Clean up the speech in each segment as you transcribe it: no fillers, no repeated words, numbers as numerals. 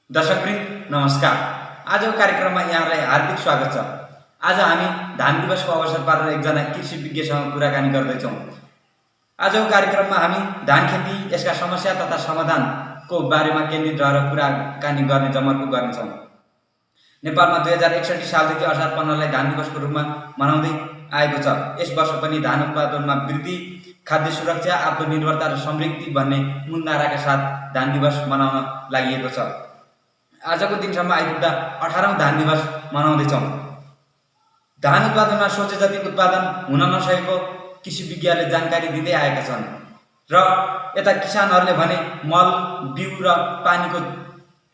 दर्शकवृन्द नमस्कार। आजको कार्यक्रममा यहाँलाई हार्दिक स्वागत छ। आज हामी धान दिवसको अवसर पारेर एकजना कृषि विज्ञसँग कुराकानी गर्दैछौँ। आजको कार्यक्रममा हामी धान खेती, यसका समस्या तथा समाधानको बारेमा केन्द्रित रहेर कुराकानी गर्ने जमर्को गर्नेछौँ। नेपालमा 2061 सालदेखि असार 15लाई धान दिवसको रूपमा मनाउँदै आएको छ। यस वर्ष पनि धान उत्पादनमा वृद्धि, खाद्य सुरक्षा, आत्मनिर्भरता र समृद्धि भन्ने मूल नाराका साथ धान दिवस मनाउन लागि छ। आजको दिनसम्म आइपुग्दा 18औं धान दिवस मनाउँदैछौँ। धान उत्पादनमा सोचे जति उत्पादन हुन नसकेको कृषि विज्ञले जानकारी दिँदै आएका छन् र यता किसानहरूले भने मल, बिउ र पानीको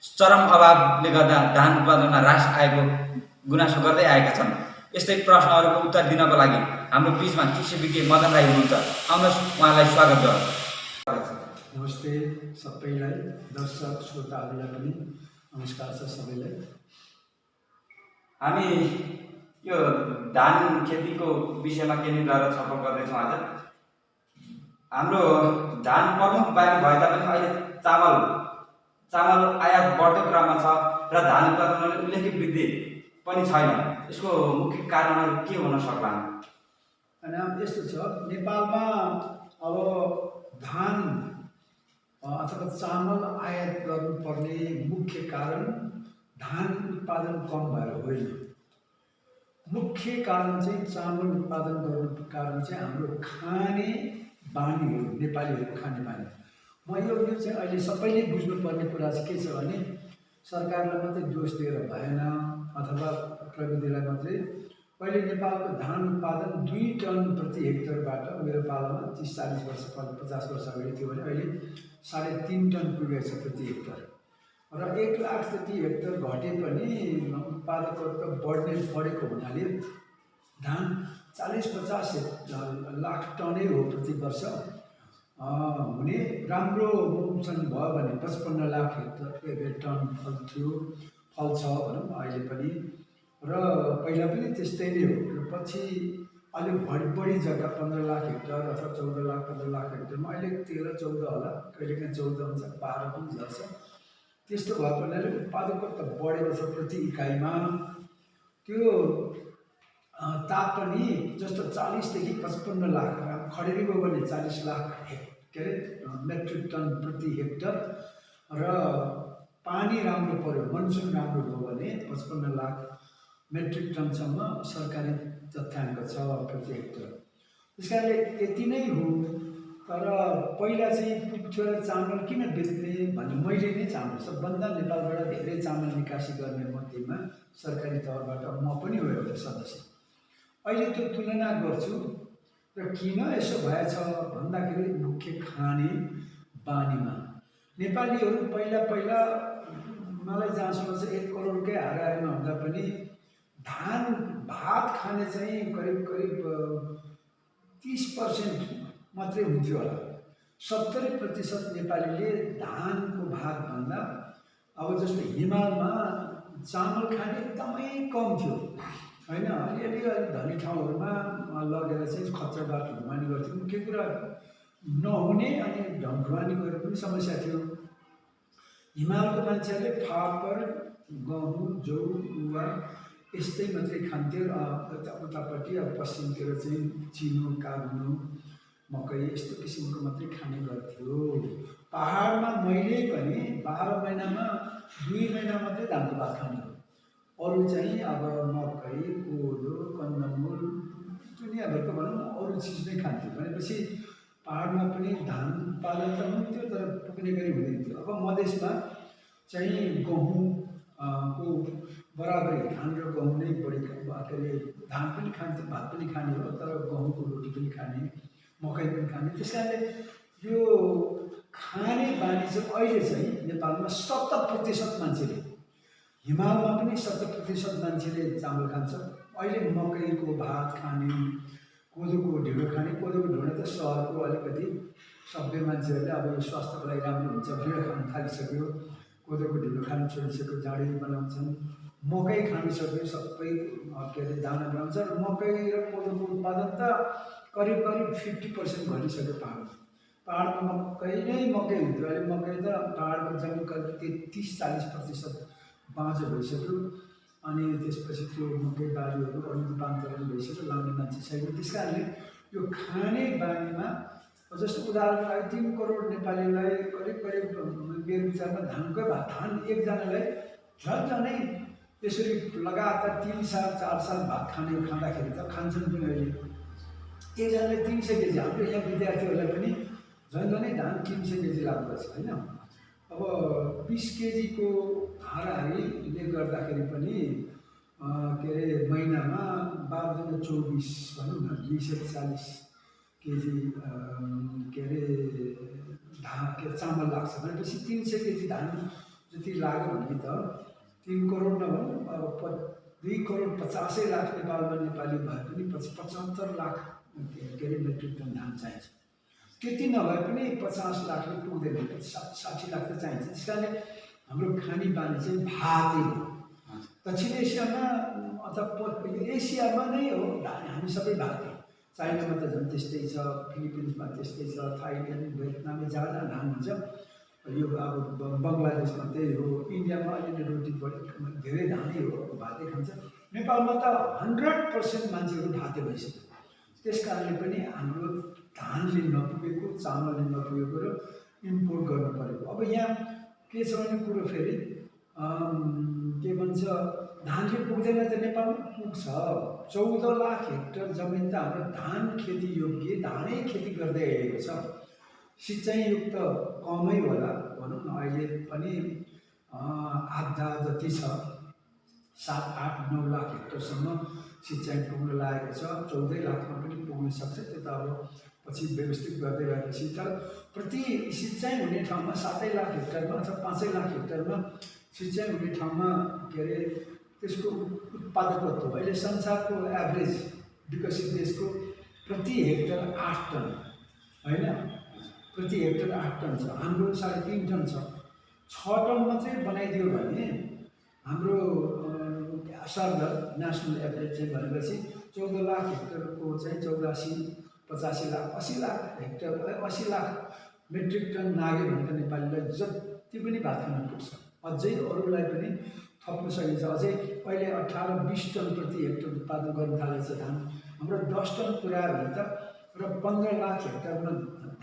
चरम अभावले गर्दा धान उत्पादनमा ह्रास आएको गुनासो गर्दै आएका छन्। यस्तै प्रश्नहरूको उत्तर दिनको लागि हाम्रो बीचमा कृषि विज्ञ मदन राई हुनुहुन्छ। आउनुहोस्, उहाँलाई स्वागत गरौँ। नमस्ते सबैलाई, दर्शक श्रोताहरूलाई पनि नमस्कार छ सबैलाई। हामी यो धान खेतीको विषयमा केन्द्रित रहेर छलफल गर्दैछौँ। आज हाम्रो धान प्रमुख बाली भए तापनि अहिले चामल आयात बढ्दो क्रममा छ र धान उत्पादनमा उल्लेख्य वृद्धि पनि छैन। यसको मुख्य कारणहरू के हुन सक्ला? अनि यस्तो छ, नेपालमा अब धान अथवा चामल आयात गर्नुपर्ने मुख्य कारण धान उत्पादन कम भएर होइन। मुख्य कारण चाहिँ चामल उत्पादन गर्नुको कारण चाहिँ हाम्रो खाने बानीहरू, नेपालीहरूको खाने बानी। म यो चाहिँ अहिले सबैले बुझ्नुपर्ने कुरा चाहिँ के छ भने सरकारलाई मात्रै दोष दिएर भएन अथवा प्रविधिलाई मात्रै। पहिले नेपालको धान उत्पादन 2 टन प्रति हेक्टरबाट मेरो पालामा 30-40 वर्ष 50 वर्ष अगाडि थियो भने अहिले 3.5 टन पुगेको छ प्रति हेक्टर। र 1 लाख जति हेक्टर घटे पनि उत्पादकत्व बढेको हुनाले धान 40-50 लाख टनै हो प्रति वर्ष हुने। राम्रो मौसम भयो भने 55 लाख हेक्टर टन फल छ भनौँ अहिले पनि, र पहिला पनि त्यस्तै नै हो। र पछि अलिक बढी जग्गा 15 लाख हेक्टर अथवा 14 लाख 15 लाख हेक्टरमा अहिले 13-14 होला, कहिलेकाहीँ 14 हुन्छ, 12 पनि झर्छ। त्यस्तो भएको हुनाले उत्पादकत्व बढेको छ प्रति इकाइमा। त्यो तापनि जस्तो 40 देखि 55 लाख खडेरी गयो भने 40 लाख मेट्रिक टन प्रति हेक्टर, र पानी राम्रो पर्यो, मनसुन राम्रो भयो भने 55 लाख मेट्रिक टनसम्म सरकारी तथ्याङ्क छ प्रति हेक्टर। त्यस कारणले यति नै हो। तर पहिला चाहिँ पुग्थ्यो र चामल किन बेच्ने भने मैले नै चामल सबभन्दा नेपालबाट धेरै चामल निकासी गर्ने मध्येमा सरकारी तौरबाट म पनि हो एउटा सदस्य। अहिले त्यो तुलना गर्छु र किन यसो भएछ भन्दाखेरि मुख्य खाने बानीमा नेपालीहरू पहिला मलाई जहाँसम्म चाहिँ 1 करोडकै हाराहारीमा हुँदा पनि धान भात खाने चाहिँ करिब 30% मात्रै हुन्थ्यो होला। 70% नेपालीले धानको भात भन्दा अब जस्तो हिमालमा चामल खाने एकदमै कम थियो होइन। अलिअलि धनी ठाउँहरूमा लगेर चाहिँ खच्चडबाट ढुवानी गर्थ्यो। मुख्य कुरा नहुने अनि ढुवानी गरेर पनि समस्या थियो। हिमालको मान्छेहरूले फापर, गहुँ, जौ, गुवा यस्तै मात्रै खान्थ्यो। उतापट्टि अब पश्चिमतिर चाहिँ चिनो, काब्नु, मकै यस्तो किसिमको मात्रै खाने गर्थ्यो। पहाडमा मैले पनि 12 महिनामा 2 महिना मात्रै धानको भात खाने हो। अरू चाहिँ अब मकै, कोदो, कन्दमूल, दुनियाँभरको भनौँ अरू चिज नै खान्थ्यो। भनेपछि पहाडमा पनि धान उत्पादन त हुन्थ्यो तर पुग्ने गरी हुँदैन थियो। अब मधेसमा चाहिँ गहुँको बराबरी, धान र गहुँ नै बढी, के अरे धान पनि खान्थ्यो, भात पनि खाने हो, तर गहुँको रोटी पनि खाने, मकै पनि खाने। त्यस कारणले यो खाने बानी चाहिँ अहिले चाहिँ नेपालमा 70% मान्छेले, हिमालमा पनि 70% मान्छेले चामल खान्छ। अहिले मकैको भात खाने, कोदोको ढिँडो खाने। कोदोको ढिँडो त सहरको अलिकति सभ्य मान्छेहरूले अब यो स्वास्थ्यको लागि राम्रो हुन्छ भनेर खान थालिसक्यो। कोदोको ढिँडो खान छोडिसक्यो, जाँडी बनाउँछन्। मकै खानिसक्यो, सबै के अरे दाना बनाउँछ। र मकै र कोदोको उत्पादन त करिब 50% घटिसक्यो पहाडमा। पाहाडमा मकै नै मकै हुन्थ्यो। अहिले मकै त पाहाडको जमिन कति 30-40% बाँझो भइसक्यो। अनि त्यसपछि त्यो मकै बारीहरू अरू रूपान्तरण भइसक्यो, लाउने मान्छे छैन। त्यस कारणले यो खाने बानीमा जस्तो उदाहरणको लागि 3 करोड नेपालीलाई करिब करिब मेरो विचारमा धानकै भात, धान एकजनालाई झन्झनै त्यसरी लगातार 3 साल 4 साल भात खाँदाखेरि त खान्छन् पनि। अहिले एकजनाले 300 केजी, हाम्रो यहाँ विद्यार्थीहरूलाई पनि झन्झनै धान 300 केजी लाग्दछ होइन। अब 20 केजीको हाराहारीले गर्दाखेरि पनि के अरे महिनामा 12 24 भनौँ न 240 केजी के अरे चामल लाग्छ भनेपछि 300 केजी धान जति लाग्यो भने त 3 करोड नभनौँ, अब 2 करोड 50 लाख नेपालमा नेपाली भए पनि 75 लाख के अरे मेट्रिक टन धान चाहिन्छ। त्यति नभए पनि 50 लाखले पुग्दैन, 60 लाख त चाहिन्छ। त्यस कारणले हाम्रो खाने बानी चाहिँ भातै हो। दक्षिण एसियामा अथवा एसियामा नै हो हामी सबै भातै। चाइनामा त झन् त्यस्तै छ, फिलिपिन्समा त्यस्तै छ, थाइल्यान्ड भियतनाममा जहाँ जहाँ धान हुन्छ। यो अब बङ्गलादेशमा त्यही हो, इन्डियामा अलिअलि रोटी धेरै धानै हो, भातै खान्छ। नेपालमा त 100% मान्छेहरू भातै भइसक्यो। त्यस कारणले पनि हाम्रो धानले नपुगेको, चामलले नपुगेको र इम्पोर्ट गर्नु परेको। अब यहाँ के छ भने कुरो फेरि के भन्छ, धानले पुग्दैन त नेपालमा पुग्छ। 14 लाख हेक्टर जमिन त हाम्रो धान खेती योग्य, धानै खेती गर्दै आएको छ। सिँचाइयुक्त कमै होला भनौँ न, अहिले पनि आधा जति छ, 7-8-9 लाख हेक्टरसम्म सिँचाइ पुग्न लागेको छ। 14 लाखमा पनि पुग्न सक्छ। त्यो त अब पछि व्यवस्थित गर्दै गएपछि त प्रति सिँचाइ हुने ठाउँमा 7 लाख हेक्टरमा अथवा 5 लाख हेक्टरमा सिँचाइ हुने ठाउँमा के अरे त्यसको उत्पादकत्व अहिले संसारको एभरेज विकसित देशको प्रति हेक्टर 8 टन होइन, प्रति हेक्टर 8 टन छ। हाम्रो 3.5 टन छ। 6 टन मात्रै बनाइदियो भने हाम्रो सरदर नेसनल एभरेज चाहिँ भनेपछि 14 लाख हेक्टरको चाहिँ 84-85 lakh 80 lakh hectare 80 lakh metric ton नाग्यो भने त नेपालीलाई जति पनि भात खान पुग्छ। अझै अरूलाई पनि थप्न सकिन्छ। अझै अहिले 18-20 टन प्रति हेक्टर उत्पादन गर्न थालेको छ धान। हाम्रो 10 टन पुऱ्यायो भने त र 15 लाख हेक्टरमा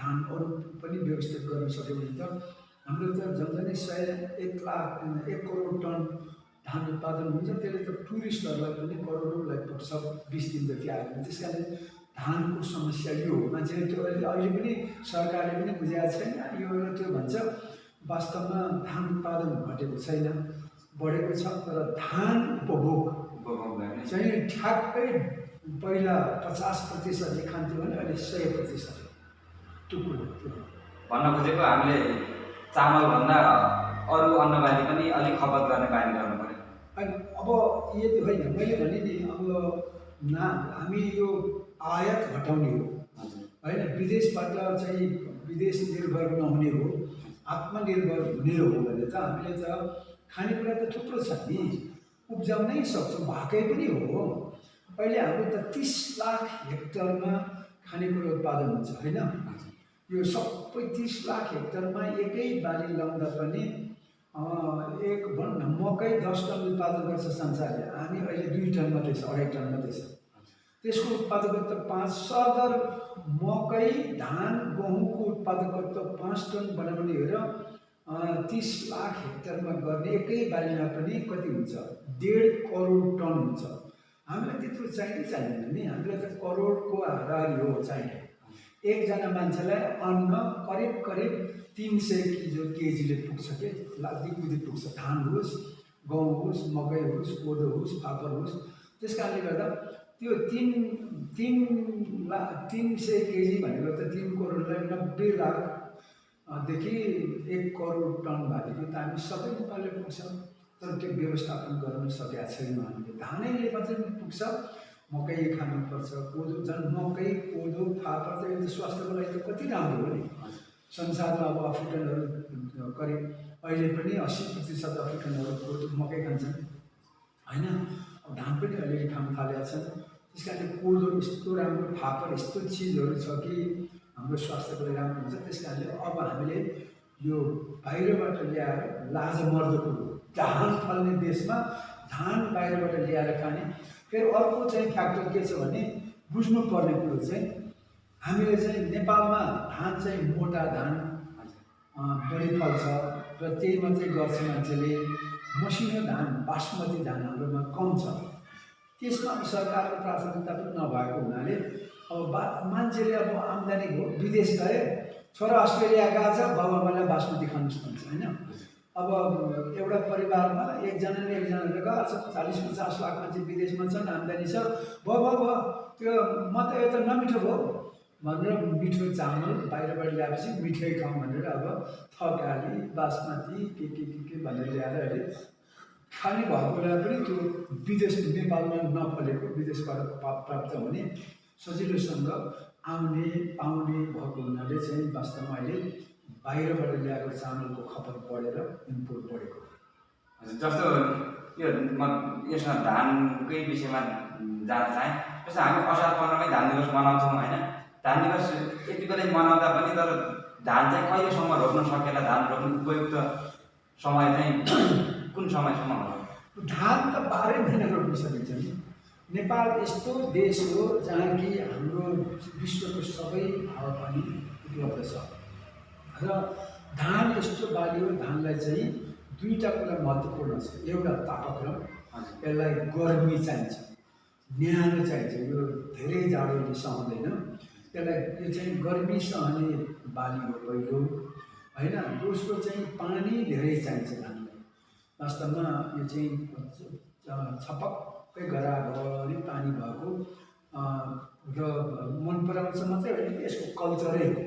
धान अरू पनि व्यवस्थित गर्न सक्यो भने त हाम्रो त झन्झनै 1 करोड टन धान उत्पादन हुन्छ। त्यसले त टुरिस्टहरूलाई पनि करोडौँलाई पुग्छ 20 दिन जति आयो भने। त्यस कारणले धानको समस्या यो हो। मान्छेले त्यो अहिले पनि सरकारले पनि बुझाएको छैन, यो त्यो भन्छ। वास्तवमा धान उत्पादन घटेको छैन, बढेको छ। तर धान उपभोग चाहिँ ठ्याक्कै पहिला 50%ले खान्थ्यो भने अहिले 100% त्यो कुरो भन्न खोजेको हामीले चामलभन्दा अरू अन्नबाली पनि अलिक खपत गर्ने बानी गर्नु पर्यो। अनि अब यदि होइन, मैले भने नि अब हामी यो आयात घटाउने हो होइन, विदेशबाट चाहिँ विदेश निर्भर नहुने हो, आत्मनिर्भर हुने हो भने त हामीले त खानेकुरा त थुप्रो छ नि, उब्जाउनै सक्छौँ, भएकै पनि हो। अहिले हाम्रो त 30 लाख हेक्टरमा खानेकुरा उत्पादन हुन्छ होइन। यो सबै 30 लाख हेक्टरमा एकै बाली लाउँदा पनि एक भनौँ न मकै 10 टन उत्पादन गर्छ संसारले, हामी अहिले 2 टन मात्रै छ, 2.5 टन मात्रै छ। त्यसको उत्पादकत्व 5 सरदर मकै धान गहुँको उत्पादकत्व 5 टन बनाउने हो र 30 लाख हेक्टरमा गर्ने एकै बालीमा पनि कति हुन्छ, 1.5 करोड टन हुन्छ। हामीलाई त्यत्रो चाहिँदैन नि, हामीलाई त करोडको हाराहारी हो चाहिने। एकजना मान्छेलाई अन्न करिब करिब 300 केजीले पुग्छ कि दिगुदी पुग्छ। धान होस्, गहुँ होस्, मकै होस्, कोदो होस्, फापर होस्। त्यस कारणले गर्दा त्यो 300 केजी भनेको त 3 करोडलाई 90 लाखदेखि 1 करोड टन भनेको त हामी सबै नेपालले पुग्छ। तर त्यो व्यवस्थापन गर्न सकेका छैनौँ हामीले। धानैले मात्रै पुग्छ, मकै खानुपर्छ, कोदो झन् मकै कोदो फापर त यो स्वास्थ्यको लागि त कति राम्रो हो नि। संसारमा अब अफ्रिकनहरू करिब अहिले पनि 80% अफ्रिकनहरू कोदो मकै खान्छन् होइन। अब धान पनि अलिअलि खान थालेका छन्। त्यस कारणले कोदो यस्तो राम्रो, फापर यस्तो चिजहरू छ कि हाम्रो स्वास्थ्यको लागि राम्रो हुन्छ। त्यस कारणले अब हामीले यो बाहिरबाट ल्याएर लाजमर्दो कुरो, धान फल्ने देशमा धान बाहिरबाट ल्याएर खाने। फेरि अर्को चाहिँ फ्याक्टर के छ भने बुझ्नुपर्ने कुरो चाहिँ हामीले चाहिँ नेपालमा धान चाहिँ मोटा धान बढी फल्छ र त्यही मात्रै गर्छ मान्छेले। मसिनो धान बासमती धान हाम्रोमा कम छ। त्यसमा अब सरकारको प्राथमिकता पनि नभएको हुनाले अब मान्छेले अब आम्दानी भयो, विदेश गए, छोरा अस्ट्रेलिया गएको छ, बाबुआमालाई बासमती खानुहोस् भन्छ होइन। अब एउटा परिवारमा एकजनाले गएको छ, 40-50 लाख मान्छे विदेशमा छन्, आम्दानी छ, भयो त्यो म त यो त नमिठो भयो भनेर मिठो चामल बाहिरबाट ल्याएपछि मिठै खाउँ भनेर अब थकाली बासमती के भनेर ल्याएर अहिले खाने भएकोलाई पनि त्यो विदेश नेपालमा नफलेको विदेशबाट प्राप्त हुने सजिलोसँग आउने पाउने भएको हुनाले चाहिँ वास्तवमा अहिले बाहिरबाट ल्याएको चामलको खपत बढेर इम्पोर्ट बढेको। जस्तो यो यसमा धानकै विषयमा जान चाहेँ। जस्तो हामी असार 15मै धान दिवस मनाउँछौँ होइन। धान दिवस यति बेला मनाउँदा पनि तर धान चाहिँ कहिलेसम्म रोप्न सकेला, धान रोप्नु उपयुक्त समय चाहिँ कुन समयसम्म होला? धान त 12 महिना रोप्न सकिन्छ नि। नेपाल यस्तो देश हो जहाँ कि हाम्रो विश्वको सबै हावापानी उपलब्ध छ र धान यस्तो बाली हो, धानलाई चाहिँ दुईवटा कुरा महत्त्वपूर्ण छ। एउटा तापक्रम, यसलाई गर्मी चाहिन्छ, न्यानो चाहिन्छ, यो धेरै जाडोले सहँदैन, त्यसलाई यो चाहिँ गर्मी सहने बाली हो पहिलो होइन। दोस्रो चाहिँ पानी धेरै चाहिन्छ धानलाई। वास्तवमा यो चाहिँ छपक्कै गरागरी पानी भएको र मन पराउँछ मात्रै होइन, यसको कल्चरै हो।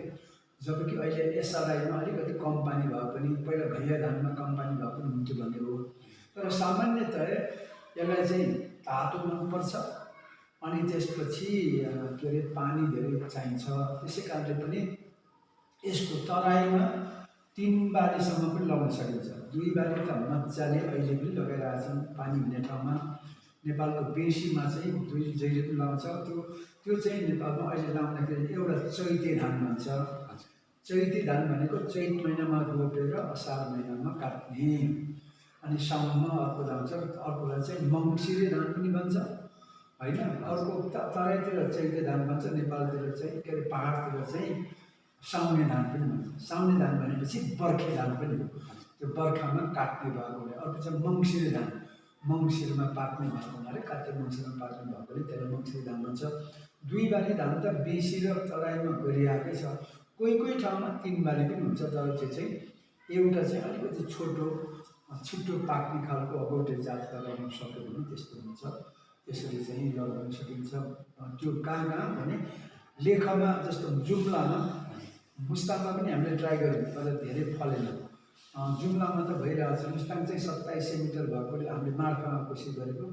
जबकि अहिले एसआरआईमा अलिकति कम पानी भए पनि, पहिला भैया धानमा कम पानी भए पनि हुन्थ्यो भन्ने हो। तर सामान्यतः यसलाई चाहिँ तातो मनपर्छ अनि त्यसपछि के अरे पानी धेरै चाहिन्छ। त्यसै कारणले पनि यसको तराईमा 3 बारीसम्म पनि लगाउन सकिन्छ। 2 बारी त मजाले अहिले पनि लगाइरहेका छन् पानी हुने ठाउँमा। नेपालको बेसीमा चाहिँ जहिले पनि लगाउँछ। त्यो चाहिँ नेपालमा अहिले लगाउँदाखेरि एउटा चैते धान भन्छ। चैते धान भनेको चैत महिनामा रोपेर असार महिनामा काट्ने, अनि साउनमा अर्को लगाउँछ। अर्कोलाई चाहिँ मङ्सिरे धान पनि भन्छ होइन। अर्को तराईतिर चैते धान भन्छ, नेपालतिर चाहिँ के अरे पहाडतिर चाहिँ साउने धान पनि भन्छ। साउने धान भनेपछि बर्खे धान पनि हो, त्यो बर्खामा काट्ने भएकोले। अर्को चाहिँ मङ्सिरे धान, मङ्सिरमा पाक्ने भएको हुनाले, कार्तिक मङ्सिरमा पाक्ने भएकोले त्यसलाई मङ्सिरे धान भन्छ। 2 बाली धान त बेसी र तराईमा गरिआएकै छ। कोही ठाउँमा 3 बाली पनि हुन्छ, तर त्यो चाहिँ एउटा चाहिँ अलिकति छिटो पाक्ने खालको अगौटे जात लगाउन सक्यो भने त्यस्तो हुन्छ। त्यसरी चाहिँ लगाउन सकिन्छ। त्यो कहाँ भने लेखमा, जस्तो जुम्लामा, मुस्ताङमा पनि हामीले ट्राई गऱ्यौँ तर धेरै फलेन। जुम्लामा त भइरहेको छ। मुस्ताङ चाहिँ 2700 मिटर भएकोले हामीले मार्फामा कोसिस गरेको,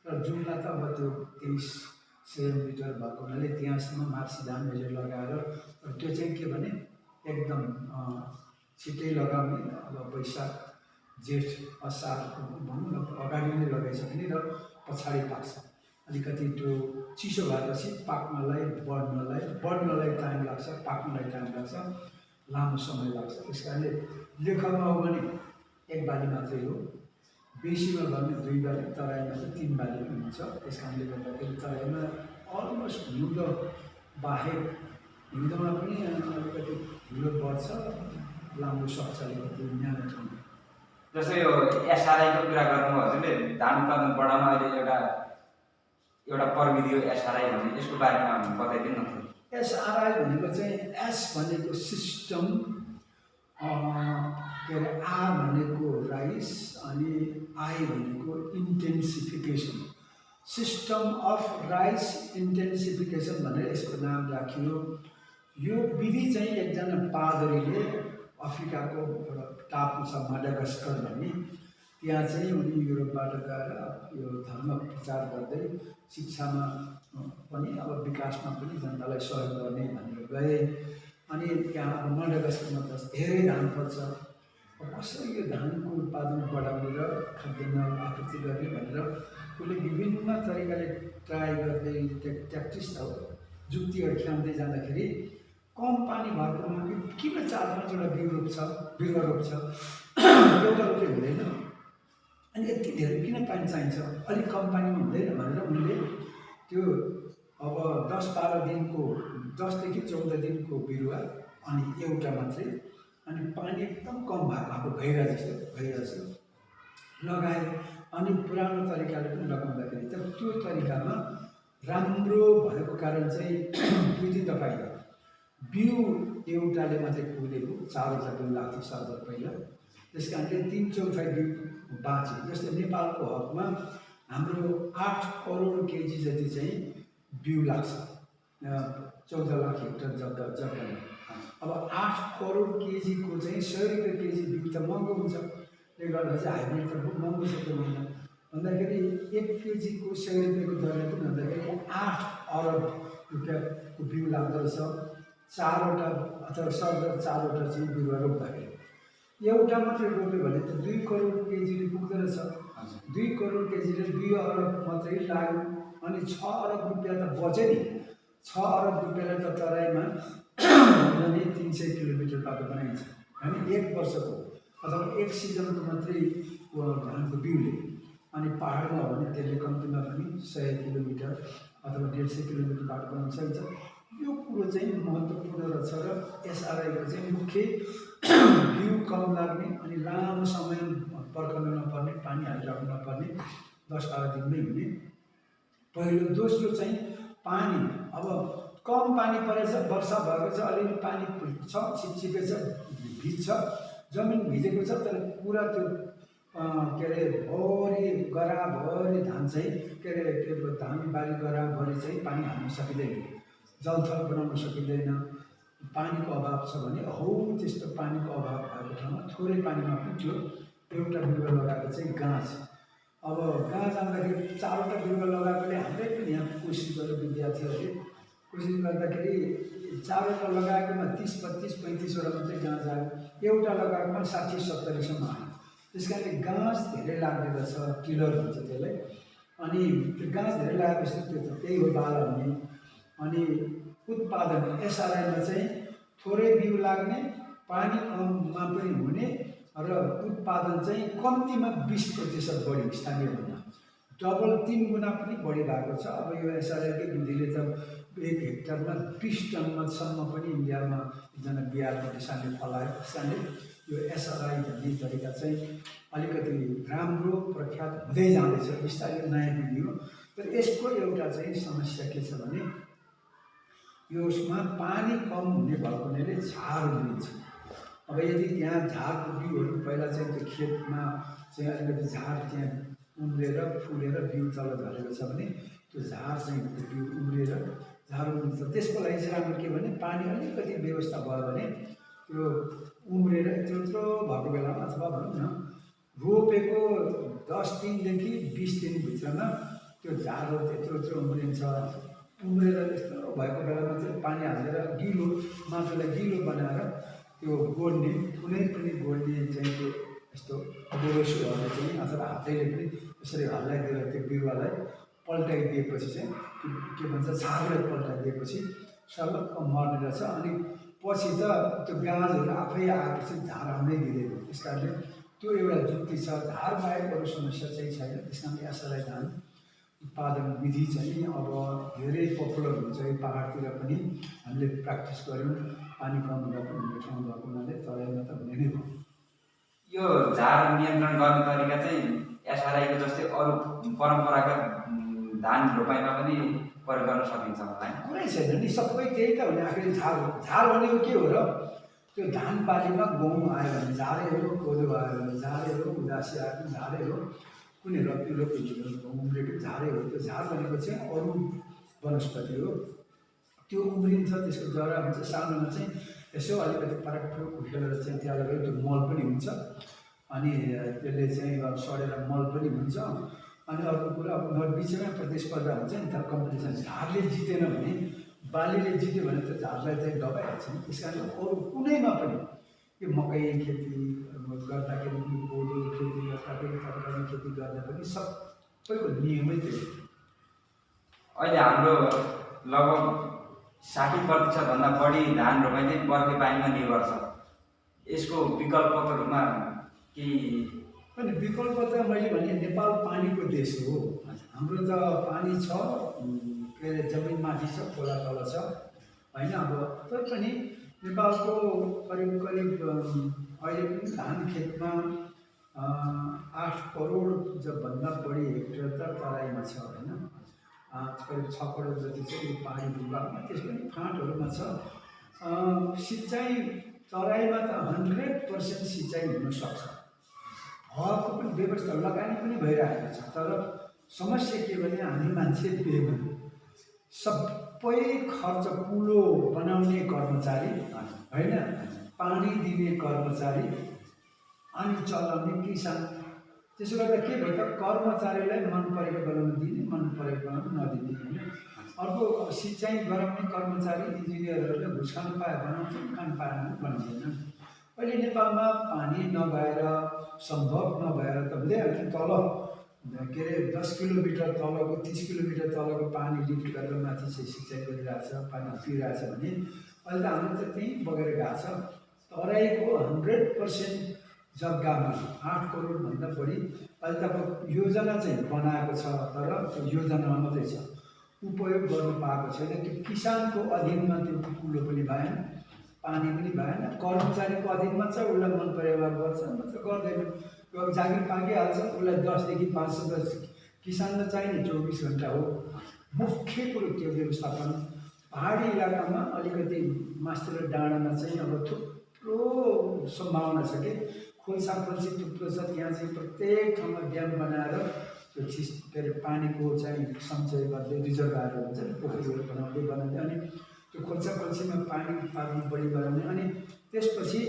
र जुम्ला त अब त्यो 2300 मिटर भएको हुनाले त्यहाँसम्म मार्सी धान अहिले लगाएर, त्यो चाहिँ के भने एकदम छिट्टै लगाउने। अब वैशाख जेठ असारको भनौँ न अगाडि नै लगाइसक्ने र पछाडि पाक्छ। अलिकति त्यो चिसो भएपछि पाक्नलाई बढ्नलाई टाइम लाग्छ, पाक्नलाई टाइम लाग्छ, लामो समय लाग्छ। त्यस कारणले लेखमा हो भने 1 बाली मात्रै हो, बेसीमा भने 2 बाली, तराईमा चाहिँ 3 बाली पनि हुन्छ। त्यस कारणले गर्दाखेरि तराईमा अलमोस्ट हिउँदो बाहेक, हिउँदोमा पनि अलिकति हिउँदो बढ्छ, लामो सक्छ अलिकति न्यानो ठाउँ। जस्तै यो एसआरआईको कुरा गर्नुभयो हजुरले, धान उत्पादन बढाउन अहिले एउटा प्रविधि हो एसआरआई भन्ने, यसको बारेमा बताइदिनु न। एसआरआई भनेको चाहिँ एस भनेको सिस्टम, के अरे आर भनेको राइस, अनि आई भनेको इन्टेन्सिफिकेसन। सिस्टम अफ राइस इन्टेन्सिफिकेसन भनेर यसको नाम राखियो। यो विधि चाहिँ एकजना पादरीले अफ्रिकाको एउटा टापु छ माडागास्कर भन्ने, त्यहाँ चाहिँ उनी युरोपबाट गएर यो धर्म प्रचार गर्दै शिक्षामा पनि अब विकासमा पनि जनतालाई सहयोग गर्ने भनेर गए। अनि त्यहाँ अब माडागास्करमा त धेरै धान पर्छ, कसरी यो धानको उत्पादन बढाउने र खाद्यान्न आपूर्ति गर्ने भनेर उसले विभिन्न तरिकाले ट्राई गर्दै ट्याक्टिस जुक्तिहरू ख्याउँदै जाँदाखेरि कम पानी भएकोमा किन 4-5वटा बिरुवा रोप्छ एउटा रोप्दै हुँदैन अनि यति धेरै किन पानी चाहिन्छ अलिक कम पानीमा हुँदैन भनेर उनले त्यो अब 10-12 दिनको 10 देखि 14 दिनको बिरुवा अनि एउटा मात्रै अनि पानी एकदम कम भएको गहिरा जस्तो लगाए अनि पुरानो तरिकाले पनि लगाउँदाखेरि त त्यो तरिकामा राम्रो भएको कारण चाहिँ बुझि तपाईँ बिउ एउटाले मात्रै फुलेको 4वटा बिउ लाग्थ्यो सर्वत पहिला त्यस कारणले 3/4 बिउ बाँचे जस्तै नेपालको हकमा हाम्रो 8 करोड केजी जति चाहिँ बिउ लाग्छ 14 लाख हेक्टर जग्गामा अब 8 करोड केजीको चाहिँ 100 रुपियाँ केजी बिउ त महँगो हुन्छ त्यसले गर्दा चाहिँ हाइब्रिड त बहुत महँगो छ त्यो भन्दाखेरि 1 केजीको 100 रुपियाँको दरले पनि भन्दाखेरि 8 अरब रुपियाँको बिउ लाग्दो रहेछ 4वटा अथवा सर्वत 4वटा चाहिँ बिरुवा रोप्दाखेरि एउटा मात्रै रोप्यो भने त 2 करोड केजीले पुग्दो रहेछ 2 करोड केजीले 2 अरब मात्रै लाग्यो अनि 6 अरब रुपियाँ त बच्यो नि 6 अरब रुपियाँलाई त तराईमा 300 किलोमिटर बाटो बनाइन्छ होइन 1 वर्षको अथवा 1 सिजनको मात्रै धानको बिउले अनि पहाडमा हो भने त्यसले कम्तीमा पनि 100 किलोमिटर अथवा 150 किलोमिटर बाटो बनाउन सकिन्छ यो कुरो चाहिँ महत्त्वपूर्ण रहेछ र एसआरआईको चाहिँ मुख्य बिउ कम लाग्ने अनि लामो समय पर्खनु नपर्ने पानी हालिराख्नु नपर्ने 10-12 दिनमै हुने पहिलो दोस्रो चाहिँ पानी अब कम पानी परेछ वर्षा भएको छ अलिअलि पानी छ छिपछिपे छ भिज्छ जमिन भिजेको छ तर पुरा त्यो के अरे भरि गराभरि धान चाहिँ के अरे धान बारी गराभरि चाहिँ पानी हाल्न सकिँदैन जलथल बनाउन सकिँदैन पानीको अभाव छ भने हौ त्यस्तो पानीको अभाव भएको ठाउँमा थोरै पानीमा पुग्यो एउटा बिरुवा लगाएको चाहिँ गाँस अब गाँस आउँदाखेरि 4वटा बिरुवा लगाएकोले हाम्रै पनि यहाँ कोसिस गरेर विद्यार्थीहरूले कोसिस गर्दाखेरि 4वटा लगाएकोमा 30-32-35वटा मात्रै गाँस आयो एउटा लगाएकोमा 60-70सम्म आयो त्यस कारणले गाँस धेरै लाग्ने रहेछ टिलर भन्छ त्यसलाई अनि त्यो गाँस धेरै लगाएपछि त्यो त त्यही हो बाला हुने अनि उत्पादन एसआरआईमा चाहिँ थोरै बिउ लाग्ने पानी कममा पनि हुने र उत्पादन चाहिँ कम्तीमा 20% बढी स्थानीयभन्दा डबल 3 गुणा पनि बढी भएको छ अब यो एसआरआईकै विधिले त 1 हेक्टरमा 20 टनसम्म पनि इन्डियामा एकजना बिहारको किसानले फलायो त्यस कारणले यो एसआरआई भन्ने तरिका चाहिँ अलिकति राम्रो प्रख्यात हुँदै जाँदैछ बिस्तारै नयाँ विधि हो तर यसको एउटा चाहिँ समस्या के छ भने यसमा पानी कम हुने भएको हुनाले झार उम्रिन्छ अब यदि त्यहाँ झारको बिउहरू पहिला चाहिँ त्यो खेतमा चाहिँ अलिकति झार त्यहाँ उम्रेर फुलेर बिउ तल झरेको छ भने त्यो झार चाहिँ बिउ उम्रेर झार उम्रिन्छ त्यसको लागि चाहिँ राम्रो के भने पानी अलिकति व्यवस्था भयो भने त्यो उम्रेर त्यत्रो भएको बेलामा अथवा भनौँ न रोपेको 10 दिनदेखि 20 दिनभित्रमा त्यो झारहरू त्यत्रो उम्रिन्छ उम्रेर यस्तो भएको बेलामा चाहिँ पानी हालेर गिलो माटोलाई गिलो बनाएर त्यो गोड्ने कुनै पनि गोड्ने चाहिँ त्यो यस्तो गोरसोहरूले चाहिँ अथवा हातैले पनि यसरी हल्लाइदिएर त्यो बिरुवालाई पल्टाइदिएपछि चाहिँ के भन्छ झारलाई पल्टाइदिएपछि सलक्क मर्ने रहेछ अनि पछि त त्यो गाँसहरू आफै आएपछि झार आउनै दिँदैन त्यस कारणले त्यो एउटा जुक्ति छ झार बाहेक अरू समस्या चाहिँ छैन त्यस कारणले एसआरआई धान उत्पादन विधि चाहिँ अब धेरै पपुलर हुन्छ यो पहाडतिर पनि हामीले प्र्याक्टिस गऱ्यौँ पानी कम हुँदा पनि हुने ठाउँ भएको हुनाले तराईमा त हुने नै भयो यो झार नियन्त्रण गर्ने तरिका चाहिँ एसआरआईको जस्तै अरू परम्परागत धान रोपाइमा पनि प्रयोग गर्न सकिन्छ होला कुरै छैन नि सबै त्यही त हो नि आखिर झार भनेको के हो र त्यो धान बालीमा गहुँ आयो भने झारै हो कोदो आयो भने झारै हो उदासी आयो भने झारै हो कुनै रपिलो उम्रेको झारै हो त्यो झार भनेको चाहिँ अरू वनस्पति हो त्यो उम्रिन्छ त्यसको जरा हुन्छ सानोमा चाहिँ यसो अलिकति फरक उखेलेर चाहिँ त्यहाँ लगेर त्यो मल पनि हुन्छ अनि त्यसले चाहिँ सडेर मल पनि हुन्छ अनि अर्को कुरा अब बिचमा प्रतिस्पर्धा हुन्छ नि त कम्पिटिसन झारले जितेन भने बालीले जित्यो भने त झारलाई चाहिँ दबाइहाल्छ नि त्यस कारण अरू कुनैमा पनि यो मकै खेती गर्दाखेरि कोदो खेती गर्दाखेरि तरकारी खेती गर्दा पनि सबैको नियमै त्यही अहिले हाम्रो लगभग 60% भन्दा बढी धान रोपाइ चाहिँ बर्खे पानीमा निर्भर छ। यसको विकल्पको रूपमा केही अनि विकल्प त मैले भने नेपाल पानीको देश हो। हाम्रो त पानी छ, के अरे जमिन माथि छ, खोला तल छ होइन। अब तर पनि नेपालको करिब करिब अहिले पनि धान खेतमा 8 करोड भन्दा बढी हेक्टर त तराईमा छ होइन। करिब 6 करोड जति चाहिँ यो पहाडी भूभागमा, त्यस पनि फाँटहरूमा छ। सिँचाइ तराईमा त 100% सिँचाइ हुनसक्छ, हवाको पनि व्यवस्था लगानी पनि भइरहेको छ। तर समस्या के भने हामी मान्छे बेमन, सबै खर्च कुलो बनाउने कर्मचारी होइन, पानी दिने कर्मचारी अनि चलाउने किसान। त्यसो गर्दा के भयो त कर्मचारीलाई मन परेको बेलामा दिने, मन परेको बेलामा नदिने होइन। अर्को सिँचाइ गराउने कर्मचारी इन्जिनियरहरूले घुस खानु पाए बनाउँछन्, खानु पाएन भने बनाउँदैन। अहिले नेपालमा पानी नभएर, सम्भव नभएर त हुँदैन। तल के अरे 10 किलोमिटर तलको 30 किलोमिटर तलको पानी लिफ्ट गरेर माथि चाहिँ सिँचाइ गरिरहेछ, पानी पिइरहेछ भने अहिले त हाम्रो त त्यहीँ बगेर गएको छ। तराईको 100% जग्गामा 8 करोडभन्दा बढी अहिले त अब योजना चाहिँ बनाएको छ, तर त्यो योजना मात्रै छ, उपयोग गर्न पाएको छैन। त्यो किसानको अधीनमा त्यो कुलो पनि भएन, पानी पनि भएन, कर्मचारीको अधीनमा छ, उसलाई मन परेवा गर्छ नत्र गर्दैन। अब जागिर पाकिहाल्छ, उसलाई 10 देखि 510 किसानलाई चाहिने 24 घन्टा हो। मुख्य कुरो त्यो व्यवस्थापन पहाडी इलाकामा अलिकति मास्तिर डाँडामा चाहिँ अब थुप्रो सम्भावना छ कि खोल्सा खोल्सी थुप्रो छ। त्यहाँ चाहिँ प्रत्येक ठाउँमा ड्याम बनाएर त्यो के अरे पानीको चाहिँ सञ्चय गर्दै रिजर्भर हुन्छ नि, पोखरीहरू बनाउँदै अनि त्यो खोल्सा खोल्सीमा पानी पार्नु बढी गराउने। अनि त्यसपछि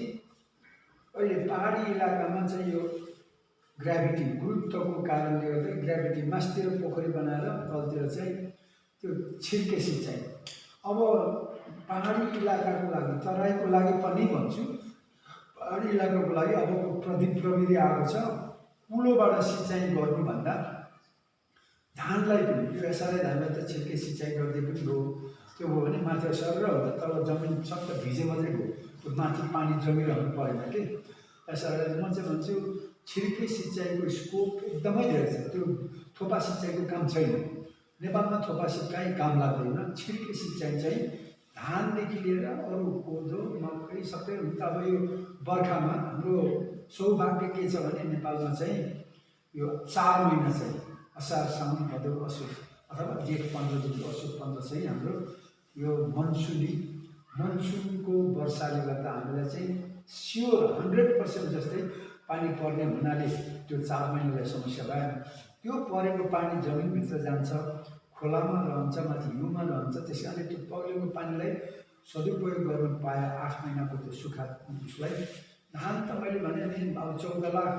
अहिले पहाडी इलाकामा चाहिँ यो ग्राभिटी गुरुत्वको कारणले गर्दा ग्राभिटी मास्तिर पोखरी बनाएर तलतिर चाहिँ त्यो छिर्के सिँचाइ। अब पहाडी इलाकाको लागि, तराईको लागि पनि भन्छु, पहाडी इलाकाको लागि अबको प्रविधि आएको छ। कुलोबाट सिँचाइ गर्नुभन्दा धानलाई पनि यो एसआरआई धानलाई त छिर्के सिँचाइ गर्दै पनि हो। त्यो हो भने माथि सर हुन्छ, तल जमिन सबै भिजे मात्रै हो, त्यो माथि पानी जमिरहनु परेन कि। एसआरआई म चाहिँ भन्छु छिर्के सिँचाइको स्कोप एकदमै धेरै छ। त्यो थोपा सिँचाइको काम छैन नेपालमा, थोपा सिँचाइ काम लाग्दैन। छिर्के सिँचाइ चाहिँ धानदेखि लिएर अरू कोदो मकै सबै हुन्छ। अब यो बर्खामा हाम्रो सौभाग्य के छ भने नेपालमा चाहिँ यो 4 महिना चाहिँ असार साउन भदौ असोज अथवा जेठ 15 देखि असोज 15 चाहिँ हाम्रो यो मनसुनको वर्षाले गर्दा हामीलाई चाहिँ स्योर 100% जस्तै पानी पर्ने हुनाले त्यो 4 महिनालाई समस्या भएन। त्यो परेको पानी जमिनभित्र जान्छ, खोलामा रहन्छ, माथि हिउँमा रहन्छ। त्यस कारणले त्यो पग्लेको पानीलाई सदुपयोग गर्न पाए 8 महिनाको त्यो सुक्खा उसलाई धान त मैले भने नि अब 14 लाख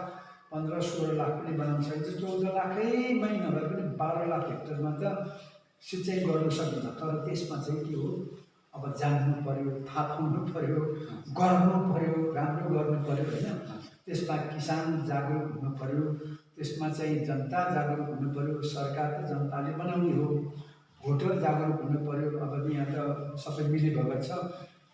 15-16 लाख पनि बनाउन सकिन्छ। 14 लाखै नभए पनि 12 लाख हेक्टरमा त सिँचाइ गर्न सकिन्छ। तर त्यसमा चाहिँ के हो, अब जान्नु पर्यो, थाहा पाउनु पर्यो, गर्नु पर्यो, राम्रो गर्नु पर्यो होइन। त्यसमा किसान जागरुक हुनु पर्यो, त्यसमा चाहिँ जनता जागरुक हुनु पर्यो। सरकार त जनताले बनाउने हो, भोटर जागरुक हुनु पर्यो। अब यहाँ त सबै मिलीभगत छ,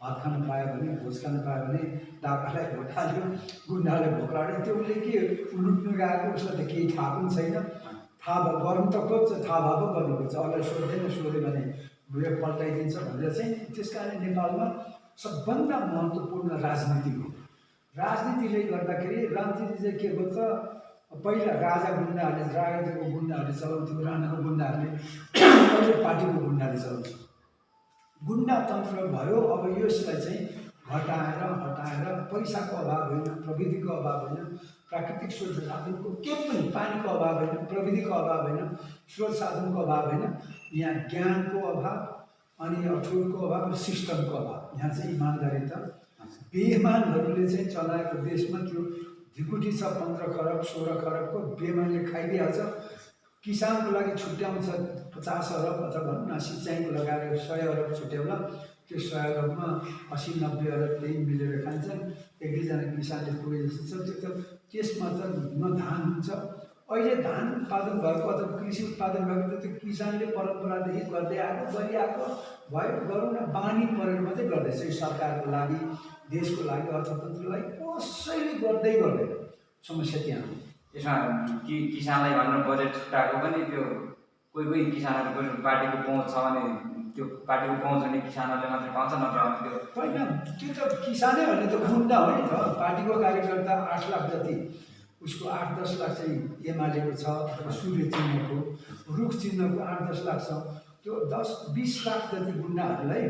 भात खानु पायो भने, भोज खानु पायो भने डाकालाई भोट हाल्यो, गुन्डालाई भोट हाल्यो। त्यो उसले के लुट्नु गएको, उसलाई त केही थाहा पनि छैन। थाहा भयो गर्नु त खोज्छ, थाहा भएको गर्नुपर्छ, अरूलाई सोध्यो भने भुँडे पल्टाइदिन्छ भनेर चाहिँ। त्यस कारणले नेपालमा सबभन्दा महत्त्वपूर्ण राजनीति हो। राजनीतिले गर्दाखेरि राजनीति चाहिँ के भन्छ, पहिला राजाको गुन्डाहरूले चलाउँथ्यो, राणाको गुन्डाहरूले, अहिले पार्टीको गुन्डाले चलाउँछ। गुन्डातन्त्र भयो। अब यसलाई चाहिँ हटाएर पैसाको अभाव होइन, प्रविधिको अभाव होइन, प्राकृतिक स्रोत साधनको के पनि, पानीको अभाव होइन, प्रविधिको अभाव होइन, स्रोत साधनको अभाव होइन, यहाँ ज्ञानको अभाव अनि अठोटको अभाव, सिस्टमको अभाव। यहाँ चाहिँ इमान्दारिता बेइमानहरूले चाहिँ चलाएको देशमा त्यो ढिकुटी छ 15 खरब 16 खरबको, बेइमानले खाइदिइहाल्छ। किसानको लागि छुट्याउँछ 50 अरब अथवा भनौँ न सिँचाइको लगाएर 100 अरब छुट्याउला, त्यो 100 अरबमा 80-90 अरब त्यही मिलेर खान्छन्। 1-2 जना किसानले पुगे जस्तो छ। त्यो त त्यसमा त न धान हुन्छ, अहिले धान उत्पादन भएको अथवा कृषि उत्पादन भएको त त्यो किसानले परम्परादेखि गर्दै आएको गरिआएको भयो, गरौँ न बानी परेर मात्रै गर्दैछ। यो सरकारको लागि, देशको लागि, अर्थतन्त्रलाई कसैले गर्दै गर्दैन। समस्या त्यहाँ हो। यसमा किसानलाई भनेर बजेट छुट्याएको पनि त्यो कोही किसानहरूको पार्टीको पहुँच छ भने त्यो पार्टीको पहुँच हुने किसानहरूले मात्रै पाउँछ, नत्र भने त्यो होइन। त्यो त किसानै भने त गुन्डा हो नि त। पार्टीको कार्यकर्ता 8 लाख जति, उसको 8-10 लाख चाहिँ एमालेको छ, अथवा सूर्य चिन्हको, रुख चिन्हको 8-10 लाख छ। त्यो 10-20 लाख जति गुन्डाहरूलाई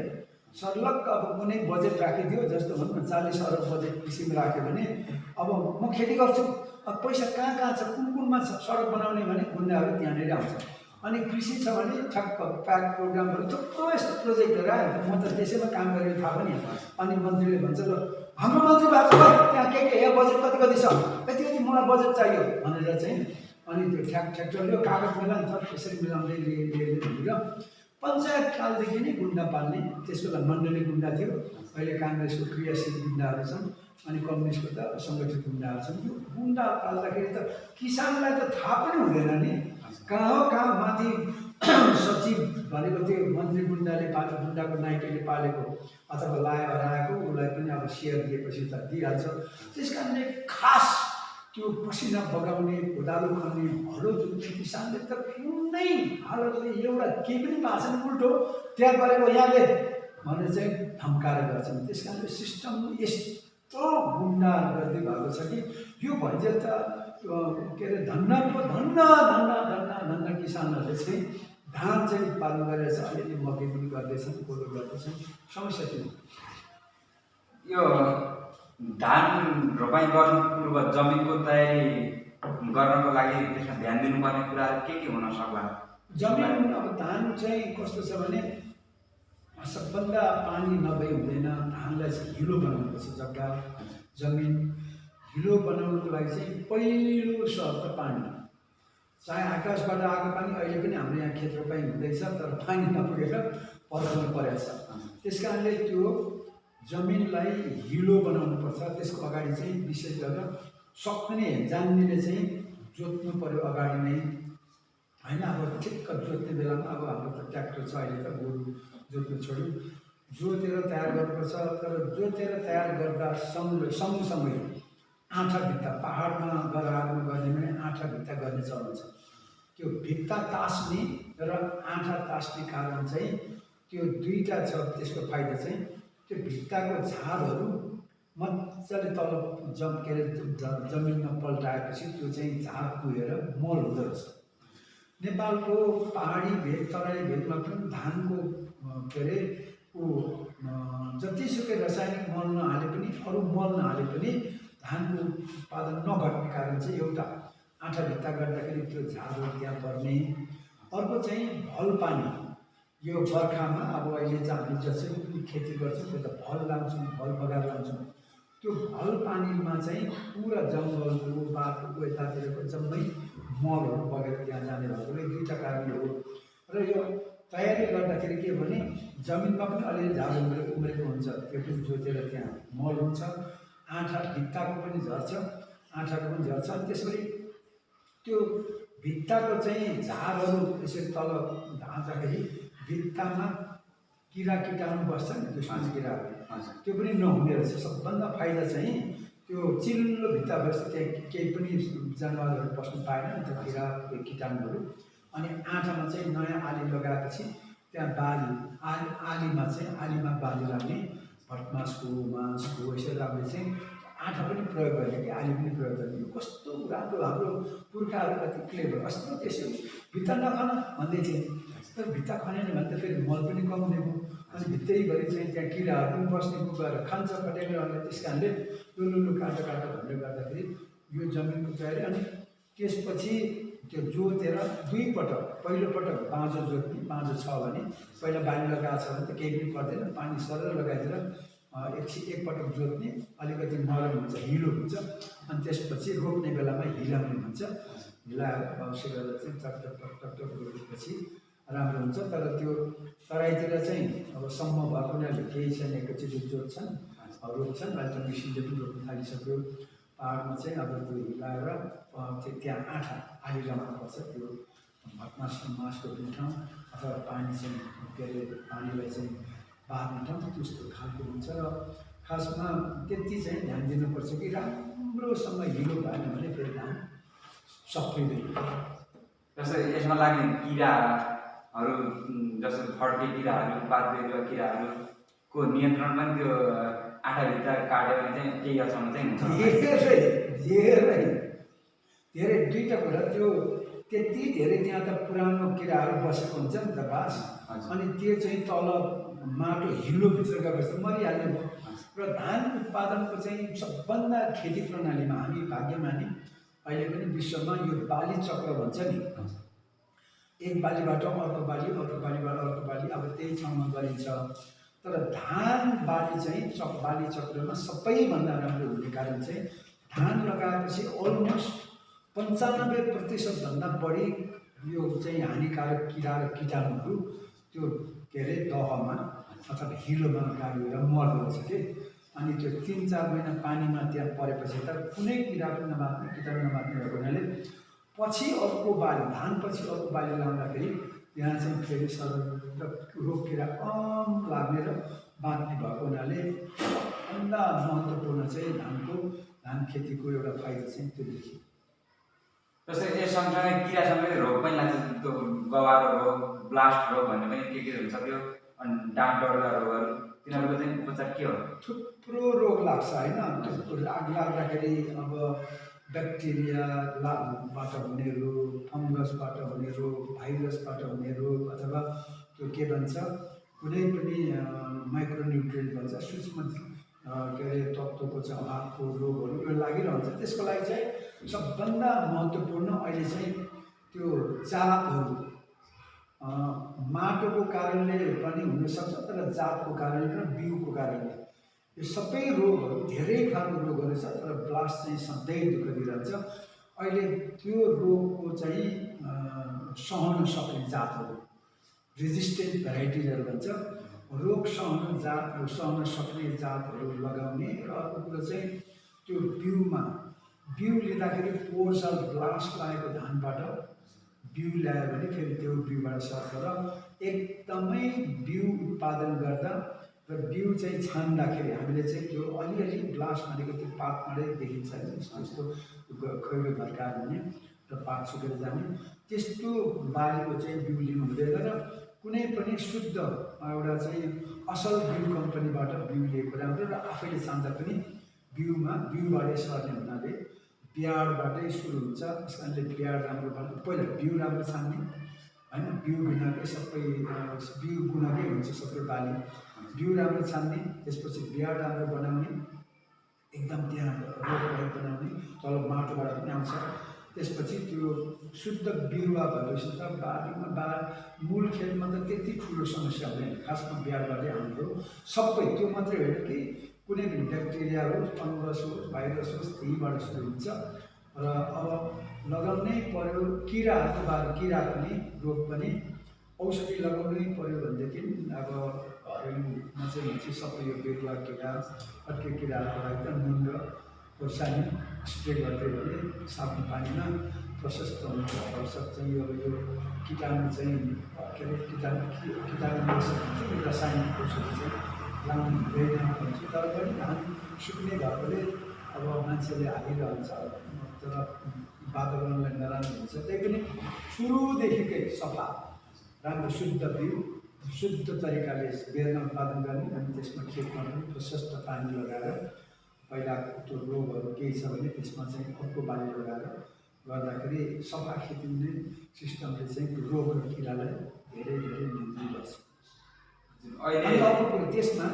सर्लक्क अब कुनै बजेट राखिदियो, जस्तो भनौँ न 40 अरब बजेट कृषिमा राख्यो भने अब म खेती गर्छु, अब पैसा कहाँ छ, कुनमा छ सडक बनाउने भने गुन्डाहरू त्यहाँनिर आउँछ। अनि कृषि छ भने ठक्क प्याक प्रोग्रामहरू थुप्रो यस्तो प्रोजेक्टहरू आयो। म त त्यसैमा काम गरेर थाहा पनि। अनि मन्त्रीले भन्छ ल हाम्रो मन्त्री भएको छ त्यहाँ के यहाँ बजेट कति छ, यति मलाई बजेट चाहियो भनेर चाहिँ अनि त्यो ठ्याक्टरले कागज मिलाउनु छ, त्यसरी मिलाउँदै लिएर पञ्चायत कालदेखि नै गुन्डा पाल्ने। त्यसको बेला मण्डली गुन्डा थियो, अहिले काङ्ग्रेसको क्रियाशील गुन्डाहरू छन्, अनि कम्युनिस्टको त सङ्गठित गुन्डाहरू छन्। त्यो गुन्डा पाल्दाखेरि त किसानलाई त थाहा पनि हुँदैन नि, कहाँ हो कहाँ माथि सचिव भनेको त्यो मन्त्री गुन्डाले पाले, गुन्डाको नाइकेले पालेको अथवा लायो हराएको उसलाई पनि अब सेयर दिएपछि त दिइहाल्छ। त्यस कारणले खास त्यो पसिना बगाउने, कोदालो खन्ने, हलो जोत्ने किसानले त कुनै हालतले एउटा केही पनि पाएको छैन, उल्टो त्यहाँ गरेको यहाँले भनेर चाहिँ धम्काएर गर्छन्। त्यस कारणले सिस्टम यस्तो गुन्डा गर्दै भएको छ कि यो भइन्जेल त के अरे धन्न किसानहरूले चाहिँ धान चाहिँ उत्पादन गरेर छ, अलिअलि मकै पनि गर्दैछन्, कोदो गर्दैछन्। समस्या के हो? यो धान रोपाइँ गर्नु पूर्व जमिनको तयारी गर्नको लागि त्यसमा ध्यान दिनुपर्ने कुराहरू के हुन सक्ला? जमिन अब धान चाहिँ कस्तो छ भने सबभन्दा पानी नभई हुँदैन। धानलाई चाहिँ हिलो बनाउनुपर्छ। जग्गा जमिन हिलो बनाउनुको लागि चाहिँ पहिलो शर्त पानी। चाहे आकाशबाट आएको पानी, अहिले पनि हाम्रो यहाँ खेत रोपाइँ हुँदैछ तर पानी नपुगेर पराउनु परेको छ। त्यस कारणले त्यो जमिनलाई हिलो बनाउनुपर्छ। त्यसको अगाडि चाहिँ विशेष गरेर सक्ने जान्नेले चाहिँ जोत्नु पर्यो अगाडि नै, होइन? अब ठिक्क जोत्ने बेलामा अब हाम्रो त ट्र्याक्टर छ, अहिले त गोरु जोत्नु छोड्यो, जोतेर तयार गर्नुपर्छ। तर जोतेर तयार गर्दा सँगसँगै आँठा भित्ता, पाहाडमा गरारमा गर्ने भने आँठा भित्ता गर्ने चलन छ। त्यो भित्ता तास्ने र आँठा तास्ने कारण चाहिँ त्यो दुईवटा छ। त्यसको फाइदा चाहिँ त्यो भित्ताको झारहरू मजाले तल के अरे जमिनमा पल्टाएपछि त्यो चाहिँ झार कुहेर मल हुँदो रहेछ। नेपालको पहाडी भेग, तराई भेगमा पनि धानको के अरे जतिसुकै रासायनिक मल नहाले पनि, अरू मल नहाले पनि धानको उत्पादन नघट्ने कारण चाहिँ एउटा आँठा भित्ता गर्दाखेरि त्यो झारहरू त्यहाँ पर्ने। अर्को चाहिँ भल पानी। यो बर्खामा अब अहिले चाहिँ हामी जसरी पनि खेती गर्छौँ त्यो त भल लाउँछौँ, भल बगाएर लाउँछौँ। त्यो भल पानीमा चाहिँ पुरा जङ्गलको बाटोको यतातिरको जम्मै मलहरू बगेर त्यहाँ जाने भएकोले दुईवटा कारण हो। र यो तयारी गर्दाखेरि के भने जमिनमा पनि अलिअलि झार उम्रेको हुन्छ, त्यो पनि जोतेर त्यहाँ मल हुन्छ। आँठा भित्ताको पनि झर्छ, आँठाको पनि झर्छ। अनि त्यसरी त्यो भित्ताको चाहिँ झारहरू यसरी तल ढाँच्दाखेरि भित्तामा किरा कीटाणु बस्छ नि, दुश्मन किराहरू, त्यो पनि नहुने रहेछ। सबभन्दा फाइदा चाहिँ त्यो चिल्लो भित्ता बस्छ, त्यहाँ केही पनि जनावरहरू बस्नु पाएन त्यो किरा कीटाणुहरू। अनि आँठामा चाहिँ नयाँ आली लगाएपछि त्यहाँ बाली आलीमा चाहिँ आलीमा बाली लाग्ने, भटमासको मासको यसरी लाग्ने चाहिँ आँठा पनि प्रयोग गर्ने कि आली पनि प्रयोग गर्ने। कस्तो राम्रो हाम्रो पुर्खाहरू कति क्लेभर, कस्तो त्यसो भित्ता नखन भन्दै थिए। तर भित्ता खनेन भने त फेरि मल पनि कमाउने भयो। अनि भित्रैभरि चाहिँ त्यहाँ किराहरू पनि बस्ने गएर खान्छ कटेलहरूले। त्यस कारणले लुलु काटो भनेर गर्दाखेरि यो जमिनको तयारी। अनि त्यसपछि त्यो जोतेर दुई पटक, पहिलोपटक बाँझो जोत्ने, बाँझो छ भने पहिला बाली लगाएको छ भने त केही पनि पर्दैन, पानी सरर लगाइदिएर एकपटक जोत्ने, अलिकति नरम हुन्छ, हिलो हुन्छ। अनि त्यसपछि रोप्ने बेलामा हिलाउने भन्छ, हिलाएर बाउसे गरेर चाहिँ टक रोपेपछि राम्रो हुन्छ। तर त्यो तराईतिर चाहिँ अब सम्म भएको उनीहरूले केही छैन, एकैचोटि जोत्छन्, रोप्छन्। अहिले त मेसिनले पनि रोप्न थालिसक्यो। पाहाडमा चाहिँ अब त्यो हिलाएर त्यहाँ आँठा हालिरहनुपर्छ त्यो मासको दिने ठाउँ अथवा पानी चाहिँ के अरे पानीलाई चाहिँ बाँध्ने ठाउँ त्यस्तो खालको हुन्छ र खासमा त्यति चाहिँ ध्यान दिनुपर्छ कि राम्रोसँग हिलो भएन भने फेरि धान सप्रिँदैन। जस्तै यसमा लाग्ने किराहरू जस्तो फड्के किराहरू पात बिरुवा किराहरूको नियन्त्रण पनि त्यो आँखाभित्र काट्यो भने चाहिँ केही हदसम्म चाहिँ हुन्छ। धेरै दुईवटा कुरा त्यो त्यति धेरै त्यहाँ त पुरानो किराहरू बसेको हुन्छ नि त बास, अनि त्यो चाहिँ तल माटो हिलोभित्र गएपछि मरिहाल्ने भयो। र धान उत्पादनको चाहिँ सबभन्दा खेती प्रणालीमा हामी भाग्यमानी अहिले पनि विश्वमा यो बाली चक्र भन्छ नि, एक बालीबाट अर्को बाली, अर्को बालीबाट अर्को बाली, अब त्यही ठाउँमा गरिन्छ। तर धान बाली चाहिँ बाली चक्रमा सबैभन्दा राम्रो हुने कारण चाहिँ धान लगाएपछि अलमोस्ट 95% बढी यो चाहिँ हानिकारक किरा र कीटाणुहरू त्यो के अरे दहमा अथवा हिलोमा गाडिएर मर्दो रहेछ कि। अनि त्यो 3-4 महिना पानीमा त्यहाँ परेपछि त कुनै किरा पनि नमात्ने, कीटाणु नमात्ने भएको हुनाले पछि अर्को बाली, धान पछि अर्को बाली लगाउँदाखेरि त्यहाँ चाहिँ फेरि रोग किरा कम लाग्ने र बाँच्ने भएको हुनाले सबभन्दा महत्त्वपूर्ण चाहिँ धान खेतीको एउटा फाइदा चाहिँ त्यो देखियो। जस्तै यस सँगसँगै किरासँगै रोग पनि लाग्छ, त्यो गवार रोग, ब्लास्ट रोग भन्ने पनि के हुन्छ त्यो, अनि डाँठ डढुवा रोगहरू, तिनीहरूको चाहिँ उपचार के हो? थुप्रो रोग लाग्छ होइन। त्यो लाग्दाखेरि अब ब्याक्टेरियाबाट हुने रोग, फङ्गसबाट हुने रोग, भाइरसबाट हुने रोग, अथवा त्यो के भन्छ कुनै पनि माइक्रोन्युट्रिएन्ट भन्छ सूक्ष्म के अरे तत्त्वको चाहिँ अभावको रोगहरू यो लागिरहन्छ। त्यसको लागि चाहिँ सबभन्दा महत्त्वपूर्ण अहिले चाहिँ त्यो जातहरू, माटोको कारणले पनि हुनसक्छ, तर जातको कारणले र बिउको कारणले यो सबै रोगहरू, धेरै खालको रोगहरू छ। तर ब्लास्ट चाहिँ सधैँ दुःख दिइरहन्छ। अहिले त्यो रोगको चाहिँ सहन सक्ने जातहरू, रेजिस्टेन्ट भेराइटिजहरू भन्छ, रोग सहन सक्ने जातहरू लगाउने। र अर्को कुरो चाहिँ त्यो बिउ लिँदाखेरि पोर्सल ब्लास्ट लागेको धानबाट बिउ ल्यायो भने फेरि त्यो बिउबाट सर्छ र एकदमै बिउ उत्पादन गर्दा र बिउ चाहिँ छान्दाखेरि हामीले चाहिँ त्यो अलिअलि ब्लास्ट भनेको त्यो पातबाटै देखिन्छ यस्तो खैरो धर्कायो भने र पात सुकेर जाने, त्यस्तो बालीको चाहिँ बिउ लिनु हुँदैन। र कुनै पनि शुद्ध एउटा चाहिँ असल बिउ कम्पनीबाट बिउ लिएको राम्रो र आफैले छान्दा पनि बिउबाटै सर्ने हुनाले बियाडबाटै सुरु हुन्छ। त्यस कारणले बियाड राम्रो बनाउनु, पहिला बिउ राम्रो छान्ने होइन, बिउ बिनाकै सबै बिउ गुनाकै हुन्छ सबै बाली, बिउ राम्रो छान्ने, त्यसपछि बियाड राम्रो बनाउने, एकदम त्यहाँ रोग रहित बनाउने, तल माटोबाट पनि आउँछ। त्यसपछि त्यो शुद्ध बिरुवा भएपछि त बारीमा मूल खेतमा त त्यति ठुलो समस्या हुँदैन, खासमा बियाडबाटै आउने हो सबै। त्यो मात्रै होइन कि कुनै पनि ब्याक्टेरिया होस्, फङ्गस होस्, भाइरस होस्, त्यहीबाट सुरु हुन्छ। र अब लगाउनै पर्यो किरा पनि रोग पनि औषधि लगाउनै पर्यो भनेदेखि अब घरेलुमा चाहिँ सबै यो बेरुवा किरा, अर्को किराहरूको लागि त नुन र खोर्सानी स्प्रे गर्दै भने साबुन पानीमा प्रशस्त हुन्छ। औषध चाहिँ यो कीटाणु चाहिँ के अरे कीटाणुनाशक हुन्छ नि, रासायनिक औषधि चाहिँ लाउनु हुँदैन भन्छ। तर पनि धान सुक्ने भएकोले अब मान्छेले हालिरहन्छ, तर वातावरणलाई नराम्रो हुन्छ। त्यही पनि सुरुदेखिकै सफा राम्रो शुद्ध बिउ शुद्ध तरिकाले बेरमा उत्पादन गर्ने, अनि त्यसमा खेतमा पनि प्रशस्त पानी लगाएर पहिला त्यो रोगहरू केही छ भने त्यसमा चाहिँ अर्को बाली लगाएर गर्दाखेरि सफा खेती हुने सिस्टमले चाहिँ रोग र किरालाई धेरै नियन्त्रण गर्छ। अनि अर्को कुरो त्यसमा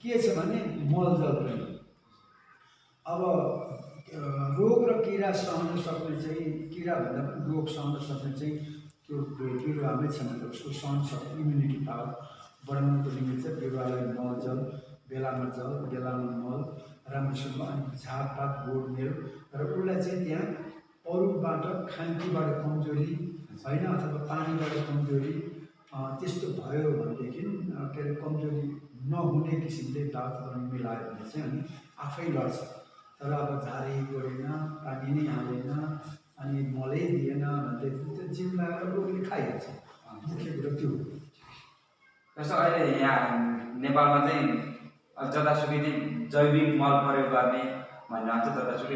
के छ भने मलजल पनि। अब रोग र किरा सहन सक्ने चाहिँ, किराभन्दा पनि रोग सहन सक्ने चाहिँ त्यो बिरुवामै छ भने उसको सहन सक्ने इम्युनिटी पावर बढाउनुको निम्ति चाहिँ बिरुवालाई मलजल, बेलामा जल, बेलामा मल राम्रोसँग, अनि झारपात गोडमेल र उसलाई चाहिँ त्यहाँ अरूबाट खान्तीबाट कमजोरी होइन अथवा पानीबाट कमजोरी त्यस्तो भयो भनेदेखि के अरे कमजोरी नहुने किसिमले वातावरण मिलायो भने चाहिँ अनि आफै लड्छ। तर तर अब झारै गोडेन, पानी नै हालेन, अनि मलै दिएन भन्दै त्यो जिउ लगाएर रोगले खाइहाल्छ। मुख्य कुरो त्यो हो। जस्तो अहिले यहाँ नेपालमा चाहिँ जतासुकै चाहिँ जैविक मल प्रयोग गर्ने भन्ने आउँछ। जतासुकै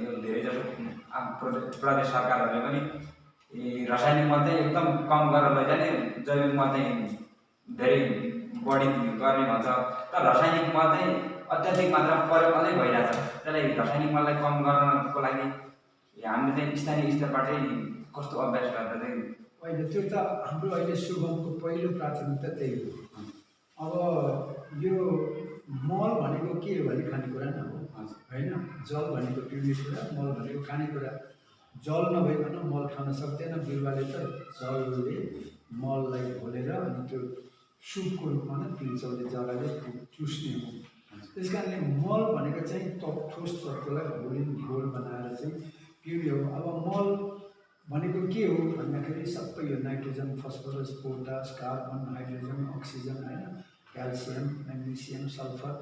यो धेरै जसो प्रदेश सरकारहरूले पनि रासायनिक मल चाहिँ एकदम कम गरेर लैजाने, जैविक मल चाहिँ धेरै बढी गर्ने भन्छ। तर रासायनिक मल चाहिँ अत्याधिक मात्रामा प्रयोग अझै भइरहेछ। त्यसलाई रासायनिक मललाई कम गर्नको लागि हामीले चाहिँ स्थानीय स्तरबाटै कस्तो अभ्यास गर्दा चाहिँ होइन, त्यो त हाम्रो अहिले शुभमको पहिलो प्राथमिकता त्यही हो। अब यो मल भनेको के हो भने खानेकुरा न हो होइन। जल भनेको पिउने कुरा, मल भनेको खानेकुरा। जल नभइकन मल खान सक्दैन बिरुवाले। त जलले मललाई घोलेर अनि त्यो सुपको रूपमा नै पिल्चाउने जराले चुस्ने हो। त्यस कारणले मल भनेको चाहिँ ठोस तत्त्वलाई घोल बनाएर चाहिँ पिउने हो। अब मल भनेको के हो भन्दाखेरि सबै यो nitrogen, phosphorus, potash, carbon, hydrogen, oxygen होइन, क्याल्सियम, म्याग्नेसियम, सल्फर,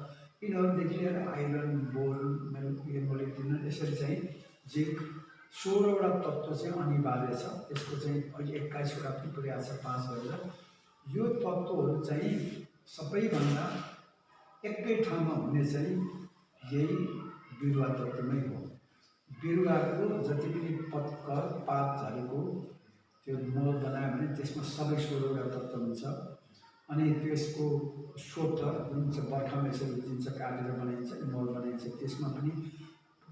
यिनीहरूदेखि लिएर आइरन, बोरोन, मोलिब्डेनम, यसरी चाहिँ जिंक 16वटा तत्त्व चाहिँ अनिवार्य छ। यसको चाहिँ अहिले 21वटा पनि पुर्याएको छ 5 गरेर। यो तत्त्वहरू चाहिँ सबैभन्दा एकै ठाउँमा हुने चाहिँ यही बिरुवा तत्त्वमै हो। बिरुवाको जति पनि पत्कर, पात झरेको त्यो मल बनायो भने त्यसमा सबै 16वटा तत्त्व हुन्छ। अनि त्यसको सोत्र जुन चाहिँ बर्खामा यसरी दिन्छ, काटेर बनाइन्छ, मल बनाइन्छ, त्यसमा पनि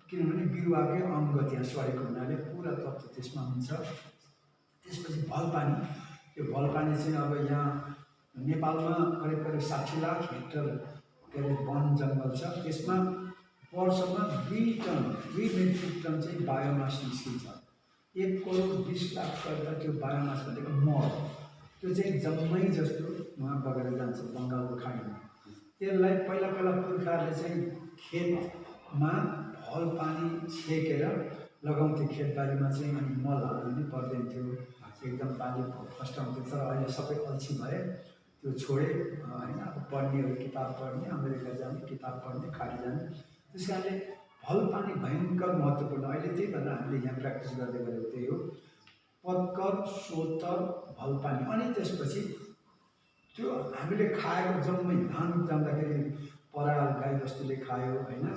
किनभने बिरुवाकै अङ्ग त्यहाँ सरेको हुनाले पुरा तत्त्व त्यसमा हुन्छ। त्यसपछि भलपानी, यो भलपानी चाहिँ अब यहाँ नेपालमा करिब 60 लाख हेक्टर के अरे वन जङ्गल छ। त्यसमा वर्षमा 2 मेट्रिक टन चाहिँ बायोमास निस्किन्छ। 1 करोड 20 लाख गर्दा त्यो बायोमास भनेको मल, त्यो चाहिँ जम्मै जस्तो उहाँ बगेर जान्छ बङ्गालको खाडीमा। त्यसलाई पहिला पुर्खाहरूले चाहिँ खेतमा भल पानी छेकेर लगाउँथे खेतबारीमा चाहिँ, अनि मल हाल्नु पनि पर्दैन थियो, एकदम पानी फस्टाउँथ्यो। तर अहिले सबै अल्छी भए, त्यो छोडे होइन। अब पढ्नेहरू किताब पढ्ने, अमेरिका जाने, किताब पढ्ने, खाडी जाने। त्यस कारणले भल पानी भयङ्कर महत्त्वपूर्ण। अहिले त्यही भएर हामीले यहाँ प्र्याक्टिस गर्दै गरेको त्यही हो, पत्कर, सोतर, भल पानी। अनि त्यसपछि त्यो हामीले खाएको जम्मै धान जाँदाखेरि पराल गाईबस्तुले खायो होइन,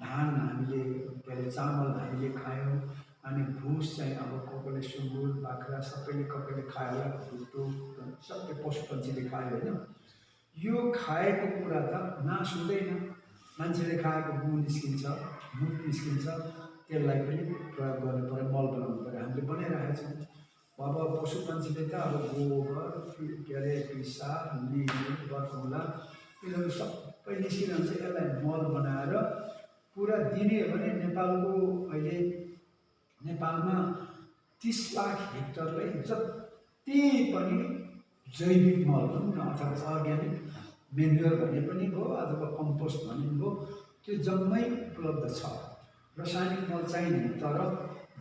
धान हामीले के अरे चामल हामीले खायौँ, अनि भुस चाहिँ अब कसैले सुँगुर, बाख्रा सबैले कसैले खायो, भुटो सबै पशु पन्छीले खायो होइन। यो खाएको कुरा त नाश हुँदैन। मान्छेले खाएको गुँ निस्किन्छ, मुख निस्किन्छ, त्यसलाई पनि प्रयोग गर्नु पऱ्यो, मल बनाउनु पऱ्यो। हामीले बनाइरहेका छौँ। अब पशु पन्छीले त अब गोबर, के अरे पिसाब, लिली, बर्खौला यिनीहरू सबै निस्किरहन्छ। यसलाई मल बनाएर पुरा दिने हो भने नेपालमा 30 लाख हेक्टरलाई जति पनि जैविक मल भनौँ न, अथवा अर्ग्यानिक मेन्युर भने पनि भयो, अथवा कम्पोस्ट भने पनि भयो, त्यो जम्मै उपलब्ध छ। रासायनिक मल चाहिँदैन। तर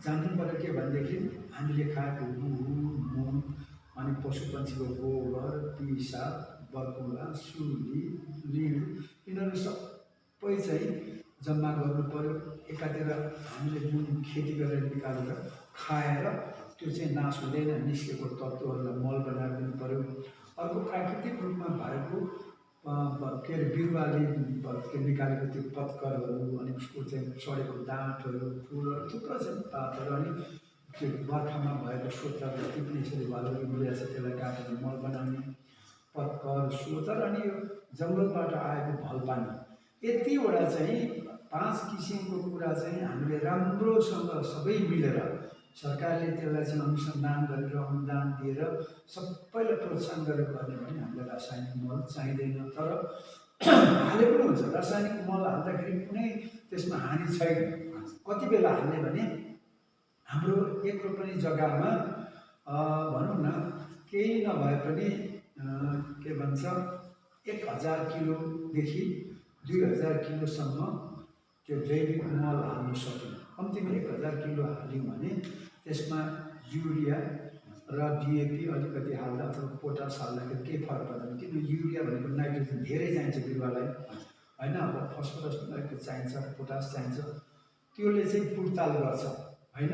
जान्नु पऱ्यो के भनेदेखि हामीले खाएको गुहु, मुङ, अनि पशु पन्छीको गोबर, पिसाब, बर्खौला, सुली, लिड यिनीहरू सबै चाहिँ जम्मा गर्नु पऱ्यो। एकातिर हामीले जुन खेती गरेर निकालेर खाएर त्यो चाहिँ नाश हुँदैन, निस्केको तत्त्वहरूलाई मल बनाएर दिनु पऱ्यो। अर्को प्राकृतिक रूपमा भएको के अरे बिरुवाले निकालेको त्यो पत्करहरू, अनि उसको चाहिँ सडेको डाँठहरू, फुलहरू थुप्रो छ, पातहरू, अनि त्यो बर्खामा भएको सोतर जति पनि यसरी भलहरू मिलेको छ त्यसलाई काटेर मल बनाउने, पत्कर, सोतर, अनि यो जङ्गलबाट आएको भल पानी, यतिवटा चाहिँ 5 किसिमको कुरा चाहिँ हामीले राम्रोसँग सबै मिलेर सरकारले त्यसलाई चाहिँ अनुसन्धान गरेर अनुदान दिएर सबैलाई प्रोत्साहन गरेर गर्ने भने हामीलाई रासायनिक मल चाहिँदैन। तर हाले पनि हुन्छ। रासायनिक मल हाल्दाखेरि कुनै त्यसमा हानि छैन। कति बेला हाल्ने भने हाम्रो 1 रोपनी जग्गामा भनौँ न केही नभए पनि के भन्छ 1000 किलोदेखि 2000 किलोसम्म त्यो जैविक मल हाल्नु सक्यो। कम्तीमा 1000 किलो हाल्यौँ भने त्यसमा युरिया र डिएपी अलिकति हाल्दा अथवा पोटास हाल्दाखेरि केही फरक पर्दैन। किनभने युरिया भनेको नाइट्रोजन धेरै चाहिन्छ बिरुवालाई, होइन। अब फस्फरस चाहिन्छ, पोटास चाहिन्छ, त्यसले चाहिँ पुर्ताल गर्छ होइन।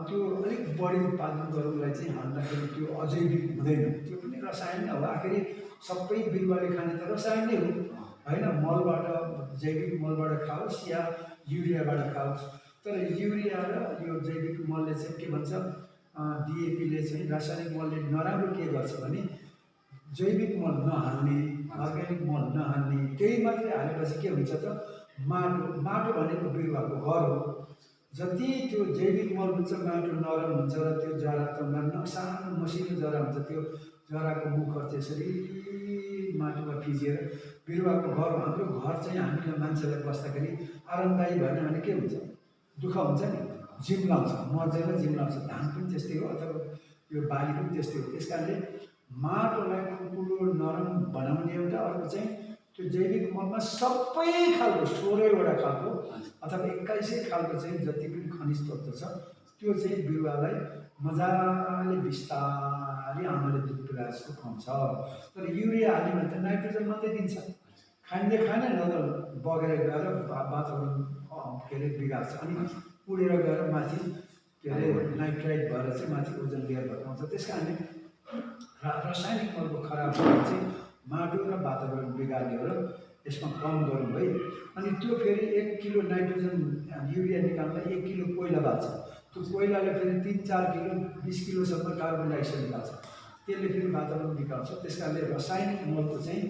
त्यो अलिक बढी उत्पादन गर्नुलाई चाहिँ हाल्दाखेरि त्यो अजैविक हुँदैन, त्यो पनि रसायन नै हो। आखिरी सबै बिरुवाले खाने त रसायन नै हो होइन। मलबाट, जैविक मलबाट खाओस् या युरियाबाट खाओस्। तर युरिया र यो जैविक मलले चाहिँ के भन्छ, डिएपीले चाहिँ रासायनिक मलले नराम्रो के गर्छ भने जैविक मल नहाल्ने, अर्ग्यानिक मल नहाल्ने, त्यही मात्रै हालेपछि के हुन्छ त, माटो भनेको बिरुवाको घर हो। जति त्यो जैविक मल हुन्छ माटो नरम हुन्छ र त्यो जरा त सानो मसिनो जरा हुन्छ, त्यो जराको मुखहरू त्यसरी माटोमा फिजिएर बिरुवाको घर। हाम्रो घर चाहिँ हामीलाई मान्छेलाई बस्दाखेरि आरामदायी भएन भने के हुन्छ, दुःख हुन्छ नि, जिम्लाउँछ, मर्दैन जिम्लाउँछ। धान पनि त्यस्तै हो, अथवा यो बाली पनि त्यस्तै हो। त्यस कारणले माटोलाई कुकुलो नरम बनाउने एउटा, अर्को चाहिँ त्यो जैविक मलमा सबै खालको 16वटा खालको अथवा 21 खालको चाहिँ जति पनि खनिज तत्त्व छ त्यो चाहिँ बिरुवालाई मजाले बिस्तारै आमाले दुध पिलाए जस्तो खुवाउँछ। तर युरिया हाल्यो भने त नाइट्रोजन मात्रै दिन्छ, खाइँदै खाएन न त बगेर गएर वातावरण के अरे बिगार्छ, अनि उडेर गएर माथि के अरे नाइट्राइट भएर चाहिँ माथि ओजन लेयर भत्काउँछ। त्यस कारणले रासायनिक मलको खराब भएर चाहिँ माटो र वातावरण बिगार्ने हो र यसमा कम गरौँ है। अनि त्यो फेरि 1 किलो नाइट्रोजन युरिया निकाल्दा 1 किलो कोइला बाल्छ। त्यो कोइलाले फेरि 3-4 किलो 20 किलोसम्म कार्बन डाइअक्साइड निकाल्छ, त्यसले फेरि वातावरण बिगार्छ। त्यस कारणले रासायनिक मलको चाहिँ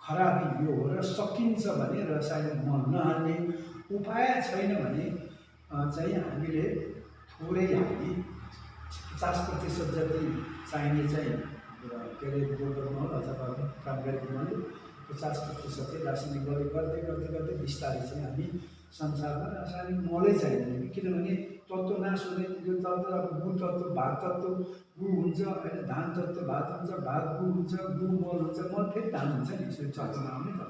खराबी यो हो। र सकिन्छ भने रासायनिक मल नहाल्ने, उपाय छैन भने चाहिँ हामीले थोरै हाल्ने, 50% जति चाहिने चाहिँ के अरे गोबर मल अथवा प्राकृतिक मल, 50% चाहिँ रासायनिक मल गर्दै गर्दै गर्दै बिस्तारै चाहिँ हामी संसारमा रासायनिक मलै चाहिँदैन। किनभने तत्त्व नाश हुँदैन, यो तत्त्व अब गु तत्त्व भात तत्त्व गु हुन्छ होइन, धान तत्त्व भात हुन्छ, भात गु हुन्छ, गु मल हुन्छ, मल फेरि धान हुन्छ नि, यसरी चक्रमा आउने त।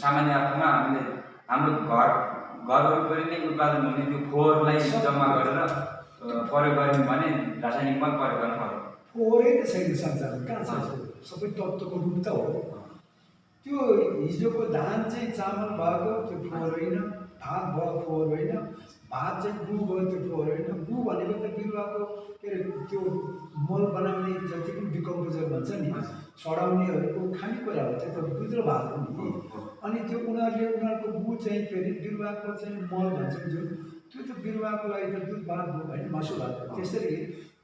सामान्य अर्थमा हामीले हाम्रो घर वरिपरि नै उत्पादन हुने त्यो फोहोरलाई जम्मा गरेर प्रयोग गऱ्यौँ भने रासायनिक मल प्रयोग गर्न पर्यो। फोहोरै त छैन संसारमा, कहाँ छ? सबै तत्त्वको रूप त हो। त्यो हिजोको धान चाहिँ चामल भएको त्यो फोहोर होइन, भात भयो फोहोर होइन, भात चाहिँ गु भयो त्यो फोहोर होइन। गु भनेको त बिरुवाको के अरे त्यो मल बनाउने जति पनि डिकम्पोजर भन्छ नि, सडाउनेहरूको खानेकुरा हो, त्यो त दुध र भात हो नि। अनि त्यो उनीहरूको गु चाहिँ फेरि बिरुवाको चाहिँ मल भन्छ जुन, त्यो त बिरुवाको लागि त दुध भात हो होइन, मासु भात हो। त्यसरी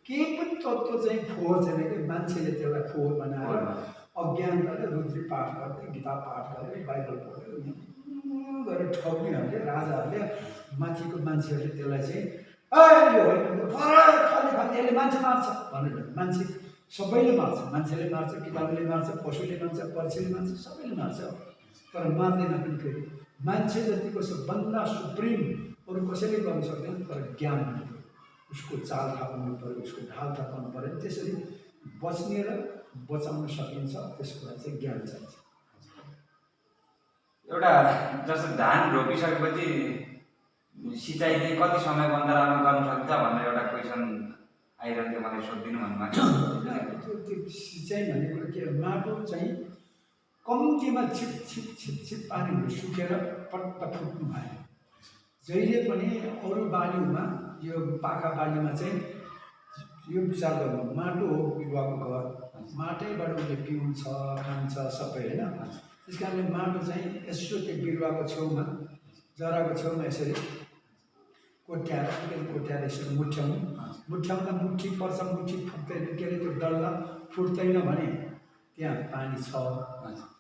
केही पनि तत्त्व चाहिँ फोहोर छैन कि मान्छेले त्यसलाई फोहोर बनाएर अज्ञान गरेर रुद्री पाठ गर्दै, गीता पाठ गरेर, बाइबल पढेर गरेर ठग्नेहरूले, राजाहरूले, माथिको मान्छेहरूले त्यसलाई चाहिँ यो होइन खाने यसले मान्छे मार्छ भनेर, मान्छे सबैले मार्छ, मान्छेले मार्छ, किताबले मार्छ, पशुले मार्छ, पक्षीले मार्छ, सबैले मार्छ। तर मार्दैन पनि फेरि। मान्छे जतिको सबभन्दा सुप्रिम अरू कसैले गर्न सक्दैन, तर ज्ञान हुनु पऱ्यो, उसको चाल थाहा पाउनु पऱ्यो, उसको ढाल थाहा पाउनु पऱ्यो। त्यसरी बच्ने र बचाउन सकिन्छ, त्यसको लागि चाहिँ ज्ञान चाहिन्छ। एउटा जस्तो धान रोपिसकेपछि सिँचाइ चाहिँ कति समयको अन्तरालमा गर्न सकिन्छ भनेर एउटा क्वेसन आइरहन्थ्यो, मलाई सोधिदिनु भन्नुभएको। त्यो सिँचाइ भनेको के, माटो चाहिँ कम्तीमा छिप छिप छिप छिप पानीहरू सुकेर पट्ट फुट्नु भयो। जहिले पनि अरू बालीमा, यो पाखा बालीमा चाहिँ यो विचार गर्नु, माटो हो बिरुवाको घर, माटैबाट उसले पिउँछ खान्छ सबै होइन। त्यस कारणले माटो चाहिँ यसो त्यो बिरुवाको छेउमा, जराको छेउमा यसरी कोट्याएर यसरी मुठ्याउँदा मुठी पर्छ, मुठी फुट्दैन, के अरे त्यो डल्ला फुट्दैन भने त्यहाँ पानी छ,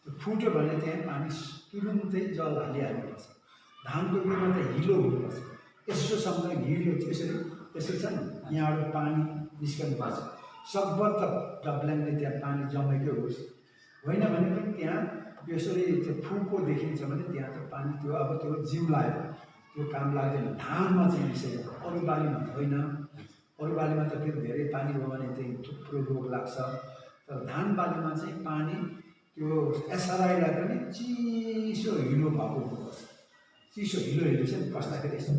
त्यो फुट्यो भने त्यहाँ पानी तुरुन्तै जल हालिहाल्नुपर्छ। धानको बिरुवा त हिलो हुनुपर्छ, यसोसँग हिलो त्यसरी छ नि, यहाँबाट पानी निस्कनुपर्छ। सकभर त डब्ल्याङले त्यहाँ पानी जमेकै होस्, होइन भने पनि त्यहाँ यसरी त्यो फुको देखिन्छ भने त्यहाँ त पानी त्यो अब त्यो जिम्लायो, त्यो काम लाग्दैन। धानमा चाहिँ यसरी, अरू बालीमा होइन, अरू बालीमा त फेरि धेरै पानी हो भने चाहिँ थुप्रो रोग लाग्छ। तर धान बालीमा चाहिँ पानी त्यो एसराईलाई पनि चिसो हिलो भएको हुनुपर्छ। चिसो हिलो चाहिँ बस्दाखेरि यस्तो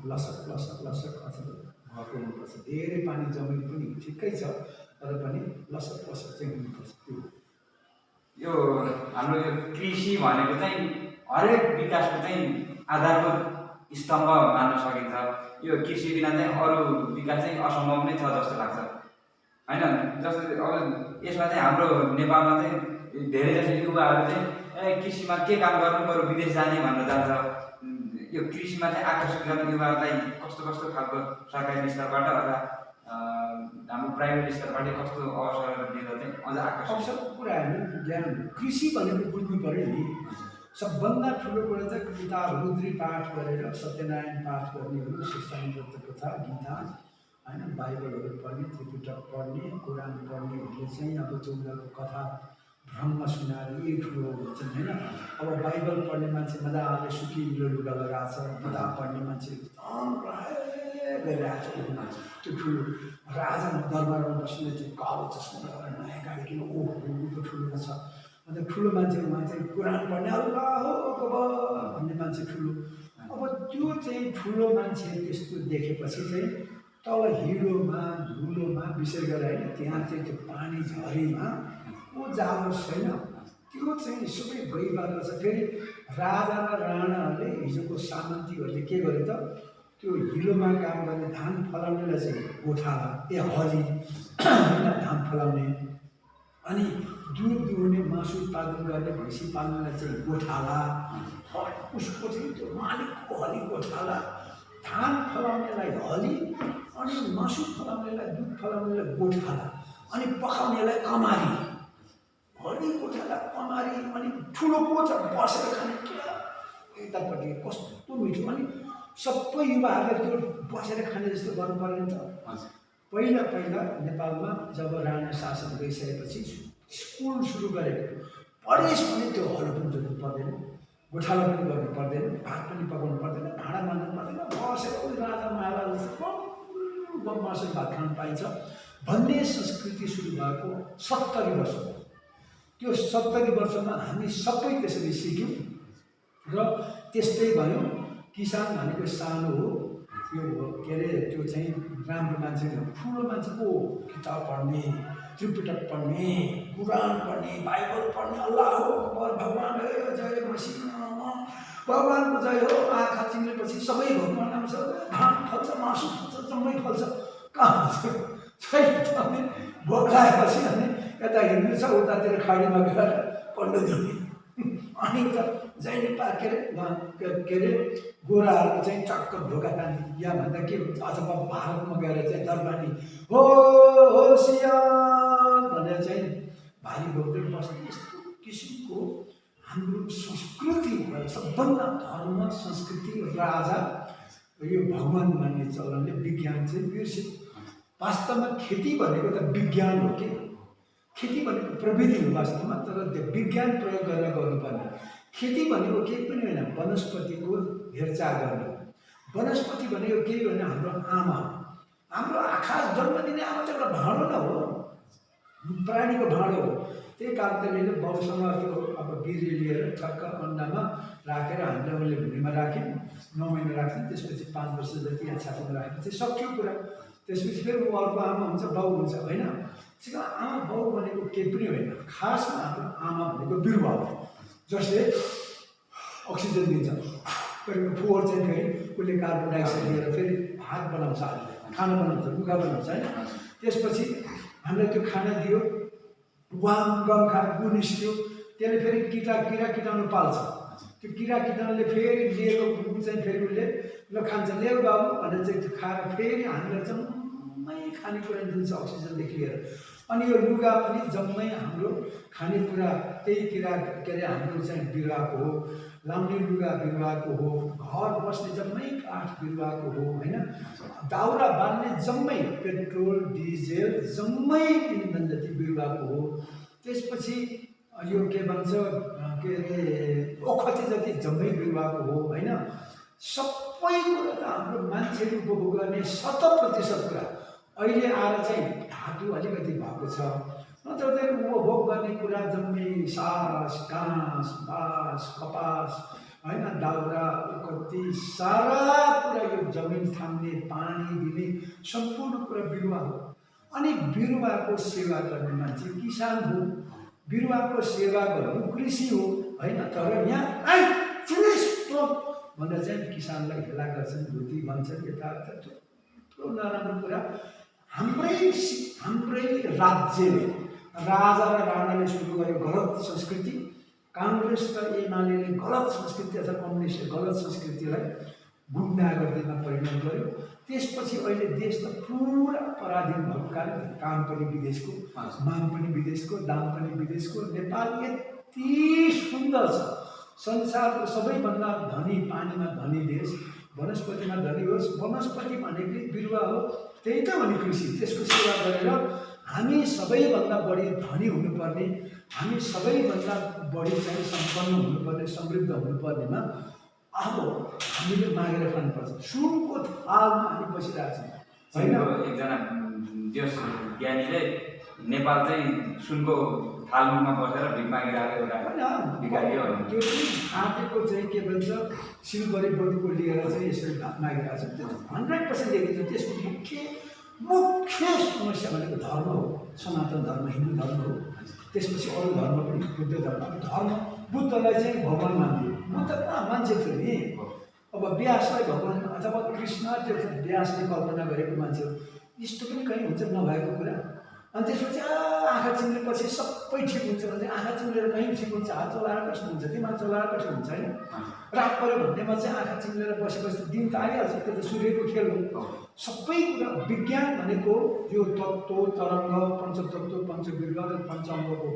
लसक लसक लसक अथवा भएको हुनुपर्छ। धेरै पानी जमेको पनि ठिकै छ, तर पनि लसक लसक चाहिँ हुनुपर्छ। त्यो यो हाम्रो यो कृषि भनेको चाहिँ हरेक विकासको चाहिँ आधारभूत स्तम्भ मान्न सकिन्छ। यो कृषि बिना चाहिँ अरू विकास चाहिँ असम्भव नै छ जस्तो लाग्छ होइन। जस्तो अब यसमा चाहिँ हाम्रो नेपालमा चाहिँ धेरै जस्तो युवाहरू चाहिँ कृषिमा के काम गर्नु बरु विदेश जाने भनेर जान्छ। यो कृषिमा चाहिँ आकर्षित गर्ने युवाहरूलाई कस्तो कस्तो खालको सरकारी स्तरबाट अथवा हाम्रो प्राइभेट स्तरबाट कस्तो अवसरहरू दिँदा चाहिँ अझ आकर्षित अवसरको कुरा होइन, ज्ञान कृषि भनेको बुझ्नु पऱ्यो नि। सबभन्दा ठुलो कुरा चाहिँ किताब रुद्री पाठ गरेर सत्यनारायण पाठ गर्नेहरू, शिक्षामृत कथा, गीता होइन, बाइबलहरू पढ्ने, त्रिपिटक पढ्ने, कुरान पढ्नेहरूले चाहिँ अब चौधको कथा भ्रममा सुनाएर यही ठुलो भन्छन् होइन। अब बाइबल पढ्ने मान्छे मजाले सुकिलो लुगा लगाएको छ, गीता पढ्ने मान्छे एकदम गरिरहेको छ, त्यो ठुलो राजा दरबारमा बस्ने चाहिँ कालो चस्मा लगाएर नयाँ गाडी किन ओहो ठुलो छ। अन्त ठुलो मान्छे उहाँ चाहिँ कुरान पढ्ने अल्लाह अकबर भन्ने मान्छे ठुलो। अब त्यो चाहिँ ठुलो मान्छे त्यस्तो देखेपछि चाहिँ तल हिलोमा धुलोमा विशेष गरेर होइन, त्यहाँ चाहिँ त्यो पानी झरीमा ऊ जाओस् छैन, त्यो चाहिँ सबै भइरहेको छ। फेरि राजा र राणाहरूले हिजोको सामन्तीहरूले के गरे त, त्यो हिलोमा काम गर्ने धान फलाउनेलाई चाहिँ गोठाला हली होइन, धान फलाउने, अनि दुध दुहुने मासु उत्पादन गर्ने भैँसी पाल्नेलाई चाहिँ गोठाला, उसको चाहिँ त्यो मालिकको हली गोठाला, धान फलाउनेलाई हली, अनि मासु फलाउनेलाई दुध फलाउनेलाई गोठाला, अनि पकाउनेलाई कमारी। हली गोठाला कमारी, अनि ठुलो कोच बसेर खाने क्या यतापट्टि कस्तो मिठो। अनि सबै युवाहरूले त्यो बसेर खाने जस्तो गर्नु पऱ्यो नि त। पहिला पहिला नेपालमा जब राणा शासन गइसकेपछि स्कुल सुरु गरेको, पढेस् भने त्यो हलो पनि जोड्नु पर्दैन, गोठाला पनि गर्नु पर्दैन, भात पनि पकाउनु पर्दैन, भाँडा मान्नु पर्दैन, बसेर राजा महाराज जस्तो बसेर भात खान पाइन्छ भन्ने संस्कृति सुरु भएको 70 वर्ष भयो। त्यो 70 वर्षमा हामी सबै त्यसरी सिक्यौँ र त्यस्तै भयो। किसान भनेको सानो हो, यो के अरे त्यो चाहिँ राम्रो मान्छे हो, ठुलो मान्छे को किताब पढ्ने, त्रिपिटक पढ्ने, कुरान पढ्ने, बाइबल पढ्ने, अल्लाह अकबर, भगवान जय मसीह, भगवानको जय हो, आँखा चिम्लेपछि सबै भगवान आउँछ, धान फल्छ, मासु फल्छ, जम्मै फल्छ, कहाँ छैन। भोक लागेपछि अनि यता हिँड्नु छ, उतातिर खाडीमा गएर पढ्नु जाने। अनि त जहिले के अरे गोराहरूको चाहिँ टक्क ढोका तान्ने, या भन्दा के भन्छ, अथवा भारतमा गएर चाहिँ दरबानी हो होसियार भनेर चाहिँ भारी बोक्दै बस्ने, यस्तो किसिमको हाम्रो संस्कृति भयो। सबभन्दा धर्म संस्कृति राजा यो भगवान मान्ने चलनले विज्ञान चाहिँ बिर्स्यो। वास्तवमा खेती भनेको त विज्ञान हो कि, खेती भनेको प्रविधि हो वास्तवमा, तर त्यो विज्ञान प्रयोग गरेर गर्नुपर्ने। खेती भनेको केही पनि होइन, वनस्पतिको हेरचाह गर्ने। वनस्पति भनेको केही होइन, हाम्रो आमा, हाम्रो आँखा जन्म दिने आमा चाहिँ एउटा भाँडो न हो, प्राणीको भाँडो हो। त्यही कारणले बाउसँग त्यो अब बिर्री लिएर ठक्क अन्डामा राखेर हामीले उसले भुँडीमा राख्यौँ, 9 महिना राख्छौँ, त्यसपछि 5 वर्ष जति यहाँ छातीमा राखेपछि सक्यो कुरा। त्यसपछि फेरि ऊ अर्को आमा हुन्छ, बाउ हुन्छ होइन। त्यसको आमा बाउ भनेको केही पनि होइन, खासमा हाम्रो आमा भनेको बिरुवा हो, जसले अक्सिजन दिन्छ। फोहोर चाहिँ फेरि उसले कार्बन डाइअक्साइड लिएर फेरि भात बनाउँछ, हामीले खाना बनाउँछ, लुगा बनाउँछ होइन। त्यसपछि हामीलाई त्यो खाना दियो, वाम गम खा गु निस्क्यो, त्यसले फेरि किरा किटाणु पाल्छ। त्यो किरा किटाणुले फेरि लिएको गु चाहिँ फेरि उसले ल खान्छ, ल्याउ बाबु भनेर चाहिँ त्यो खाएर फेरि हामीलाई जम्मै खानेकुरा दिन्छ, अक्सिजनदेखि लिएर। अनि यो लुगा पनि जम्मै हाम्रो खानेकुरा त्यही किरा के अरे हाम्रो चाहिँ बिरुवाको हो, लाउने लुगा बिरुवाको हो, घर बस्ने जम्मै काठ बिरुवाको हो होइन। दाउरा बाल्ने जम्मै पेट्रोल डिजेल जम्मै इन्धन जति बिरुवाको हो। त्यसपछि यो के भन्छ के अरे ओखती जति जम्मै बिरुवाको हो होइन। सबै कुरा त हाम्रो मान्छेले उपभोग गर्ने 100% कुरा अहिले आएर चाहिँ धातु अलिकति भएको छ, नत्र चाहिँ उपभोग गर्ने कुरा जम्मै सास घाँस बाँस कपास होइन, दाउरा ओखती सारा कुरा यो जमिन थाम्ने पानी दिने सम्पूर्ण कुरा बिरुवा हो। अनि बिरुवाको सेवा गर्ने मान्छे किसान हो। बिरुवाको सेवा गर्नु कृषि हो होइन। तर यहाँ भनेर चाहिँ किसानलाई हेला गर्छन्, धुती भन्छन्, यताउता थुप्रो नराम्रो कुरा। हाम्रै राज्यले, राजा र राणाले सुरु गर्यो गलत संस्कृति, काङ्ग्रेस र एमाले गलत संस्कृति अथवा कम्युनिस्टले गलत संस्कृतिलाई गुन्डागर्दीमा परिणत गर्यो। त्यसपछि अहिले देश त पुरा पराधीन भएको कारण काम पनि विदेशको, माग पनि विदेशको, दाम पनि विदेशको। नेपाल यति सुन्दर छ, संसारको सबैभन्दा धनी, पानीमा धनी देश, वनस्पतिमा धनी होस्। वनस्पति भनेकै बिरुवा हो, त्यही त हो नि कृषि। त्यसको सेवा गरेर हामी सबैभन्दा बढी धनी हुनुपर्ने, हामी सबैभन्दा बढी चाहिँ सम्पन्न हुनुपर्ने, समृद्ध हुनुपर्नेमा अब हामीले मागेर खानुपर्छ। सुनको थालमा हामी बसिरहेको छौँ होइन। एकजना जस ज्ञानीले नेपाल चाहिँ सुनको थालमुखमा बसेर भिख मागेर आएको एउटा भिखारी हो। त्यो पनि आँटेको चाहिँ के भन्छ सिलगढी बटुको लिएर चाहिँ यसरी मागिरहेको छ। त्यो 100% देखिन्छ। त्यसको मुख्य समस्या भनेको धर्म हो, सनातन धर्म, हिन्दू धर्म हो। त्यसपछि अरू धर्म पनि, बुद्ध धर्म। बुद्धलाई चाहिँ भगवान मान्थ्यो, बुद्ध कहाँ मान्छे थियो नि। अब व्यासलाई भगवान अथवा कृष्ण त्यो व्यासले कल्पना गरेको मान्छे हो, यस्तो पनि कहीँ हुन्छ नभएको कुरा। अनि त्यसपछि आँखा चिम्लेपछि सबै ठिक हुन्छ भने आँखा चिम्लेर कहीँ ठिक हुन्छ, हात चलाएर कस्तो हुन्छ, दिमाग चलाएर कस्तो हुन्छ होइन। रात पऱ्यो भन्नेमा चाहिँ आँखा चिम्लेर बसेपछि दिन त आइहाल्छ, त्यो त सूर्यको खेल हो। सबै कुरा विज्ञान भनेको यो तत्त्व, तरङ्ग, पञ्चतत्त्व, पञ्चबिरुवा र पञ्चाङ्गको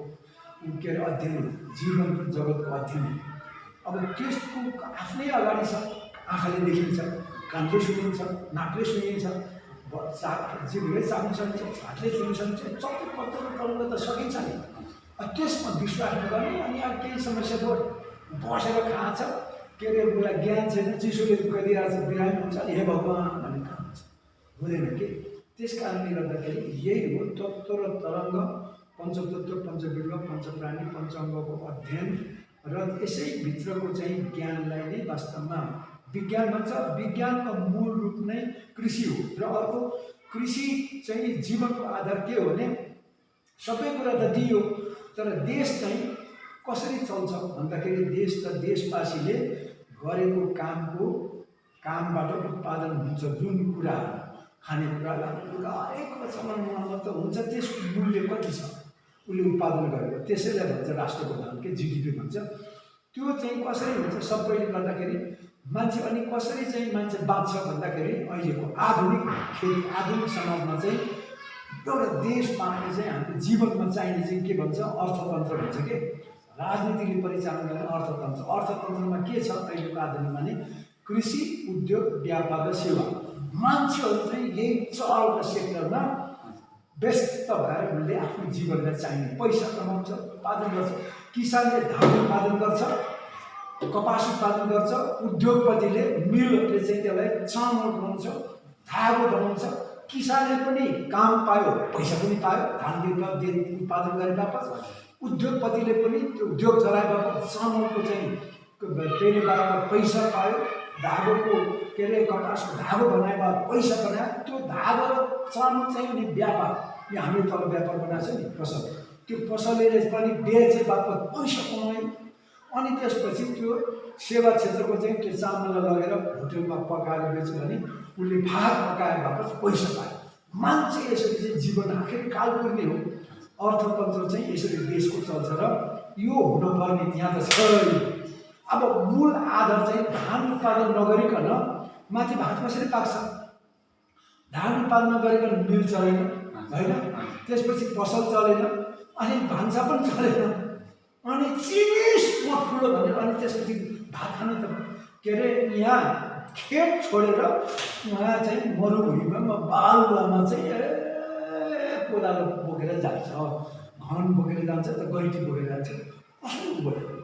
के अरे अध्ययन हो, जीवनको जगतको अध्ययन हो। अब त्यसको आफ्नै अगाडि छ, आँखाले देखिन्छ, कानले सुनिन्छ, नाकले सुनिन्छ, जिभले चाख्नु सक्छ, हातले छुनु सक्छ, सबै पत्तो तरङ्ग त सकिन्छ नि। त्यसमा विश्वास नगर्ने। अनि अब केही समस्या भयो, बसेर खान्छ, के अरे उसलाई ज्ञान छैन, चिसोले दुःख दिइरहेको छ, बिरामी हुन्छ, हे भगवान् भन्ने काम हुन्छ, हुँदैन कि। त्यस कारणले गर्दाखेरि यही हो तत्त्व र तरङ्ग, पञ्चतत्त्व, पञ्चबिरुवा, पञ्चप्राणी, पञ्चाङ्गको अध्ययन र यसैभित्रको चाहिँ ज्ञानलाई नै वास्तवमा विज्ञान भन्छ। विज्ञानको मूल रूप नै कृषि हो। र अर्को कृषि चाहिँ जीवनको आधार के हो भने सबै कुरा त दियो, तर देश चाहिँ कसरी चल्छ भन्दाखेरि देश त देशवासीले गरेको कामबाट उत्पादन हुन्छ। जुन कुराहरू, खानेकुरा, लुगा, हरेक कुरा चलाउनुमा त हुन्छ, त्यसको मूल्य कति छ उसले उत्पादन गरेको, त्यसैलाई भन्छ राष्ट्रको धन, के जिडिपी भन्छ। त्यो चाहिँ कसरी हुन्छ सबैले गर्दाखेरि मान्छे। अनि कसरी चाहिँ मान्छे बाँच्छ भन्दाखेरि अहिलेको आधुनिक समाजमा चाहिँ एउटा देश बाँच्ने चाहिँ हाम्रो जीवनमा चाहिने चाहिँ के भन्छ अर्थतन्त्र भन्छ के। राजनीतिले परिचालन गर्ने अर्थतन्त्र। अर्थतन्त्रमा के छ अहिलेको आधुनिकमा नै कृषि, उद्योग, व्यापार र सेवा। मान्छेहरू चाहिँ यही चारवटा सेक्टरमा व्यस्त भएर उनले आफ्नो जीवनलाई चाहिने पैसा कमाउँछ, उत्पादन गर्छ। किसानले धान उत्पादन गर्छ, कपास उत्पादन गर्छ, उद्योगपतिले मिलहरूले चाहिँ त्यसलाई चामल बनाउँछ, धागो बनाउँछ। किसानले पनि काम पायो, पैसा पनि पायो, धान बिरुवा उत्पादन गरे बापत। उद्योगपतिले पनि त्यो उद्योग चलाए बापत चामलको चाहिँ पेले बापत पैसा पायो, धागोको के अरे कपासको धागो बनाए बापत पैसा बनायो। त्यो धागो र चामल चाहिँ नि व्यापार, यो हामीले तल व्यापार बनाएको छ नि पसल, त्यो पसलले पनि बेचे बापत पैसा कमायो। अनि त्यसपछि त्यो सेवा क्षेत्रको चाहिँ त्यो चामललाई लगेर होटेलमा पकाएर बेच्यो भने उसले भात पकाएर बापत पैसा पायो। मान्छे यसरी चाहिँ जीवन आखिर कालपुर्ने हो। अर्थतन्त्र चाहिँ यसरी देशको चल्छ र यो हुनुपर्ने यहाँ त छैन। अब मूल आधार चाहिँ धान उत्पादन नगरिकन माथि भात कसरी पाक्छ? धान उत्पादन नगरिकन मिल चलेन होइन, त्यसपछि पसल चलेन, अनि भान्सा पनि चलेन, अनि चिनिसमा ठुलो भनेर अनि त्यसपछि भात खानु त के अरे यहाँ खेत छोडेर उहाँ चाहिँ मरुभूमिमा बालुवामा चाहिँ कोदालो बोकेर जान्छ, घन बोकेर जान्छ, त गैँटी बोकेर जान्छ। कसरी बोकेर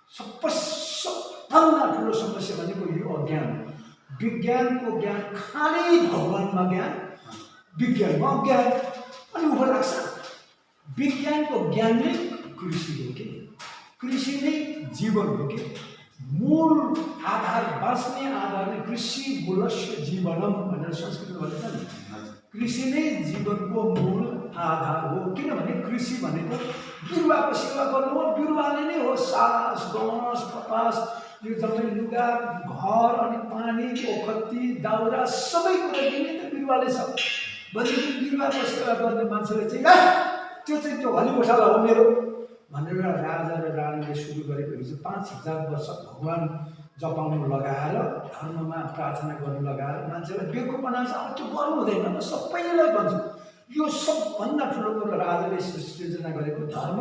सबभन्दा ठुलो समस्या भनेको यो अज्ञान हो। विज्ञानको ज्ञान, खालि भगवानमा ज्ञान, विज्ञानमा अज्ञान। अनि उभो लाग्छ विज्ञानको ज्ञान नै कृषि हो कि, कृषि नै जीवन हो कि। मूल आधार, बाँच्ने आधार नै कृषि मूलस्य जीवनम भनेर संस्कृतमा भन्छ नि। कृषि नै जीवनको मूल आधार हो, किनभने कृषि भनेको बिरुवाको सेवा गर्नु हो, बिरुवाले नै हो सास बाँस कपास यो जम्मै लुगा घर अनि पानी ओखती दाउरा सबै कुरा दिने त बिरुवाले छ भनेदेखि बिरुवाको सेवा गर्ने मान्छेले चाहिँ त्यो हली गोठाला हो मेरो भनेर राजा र रानीले सुरु गरेको हिजो 5000 वर्ष भगवान जपाउनु लगाएर धर्ममा प्रार्थना गर्नु लगाएर मान्छेलाई बेकुपना चाहिँ अब त्यो गर्नु हुँदैन। म सबैलाई भन्छु यो सबभन्दा ठुलो कुरो राजाले सृजना गरेको धर्म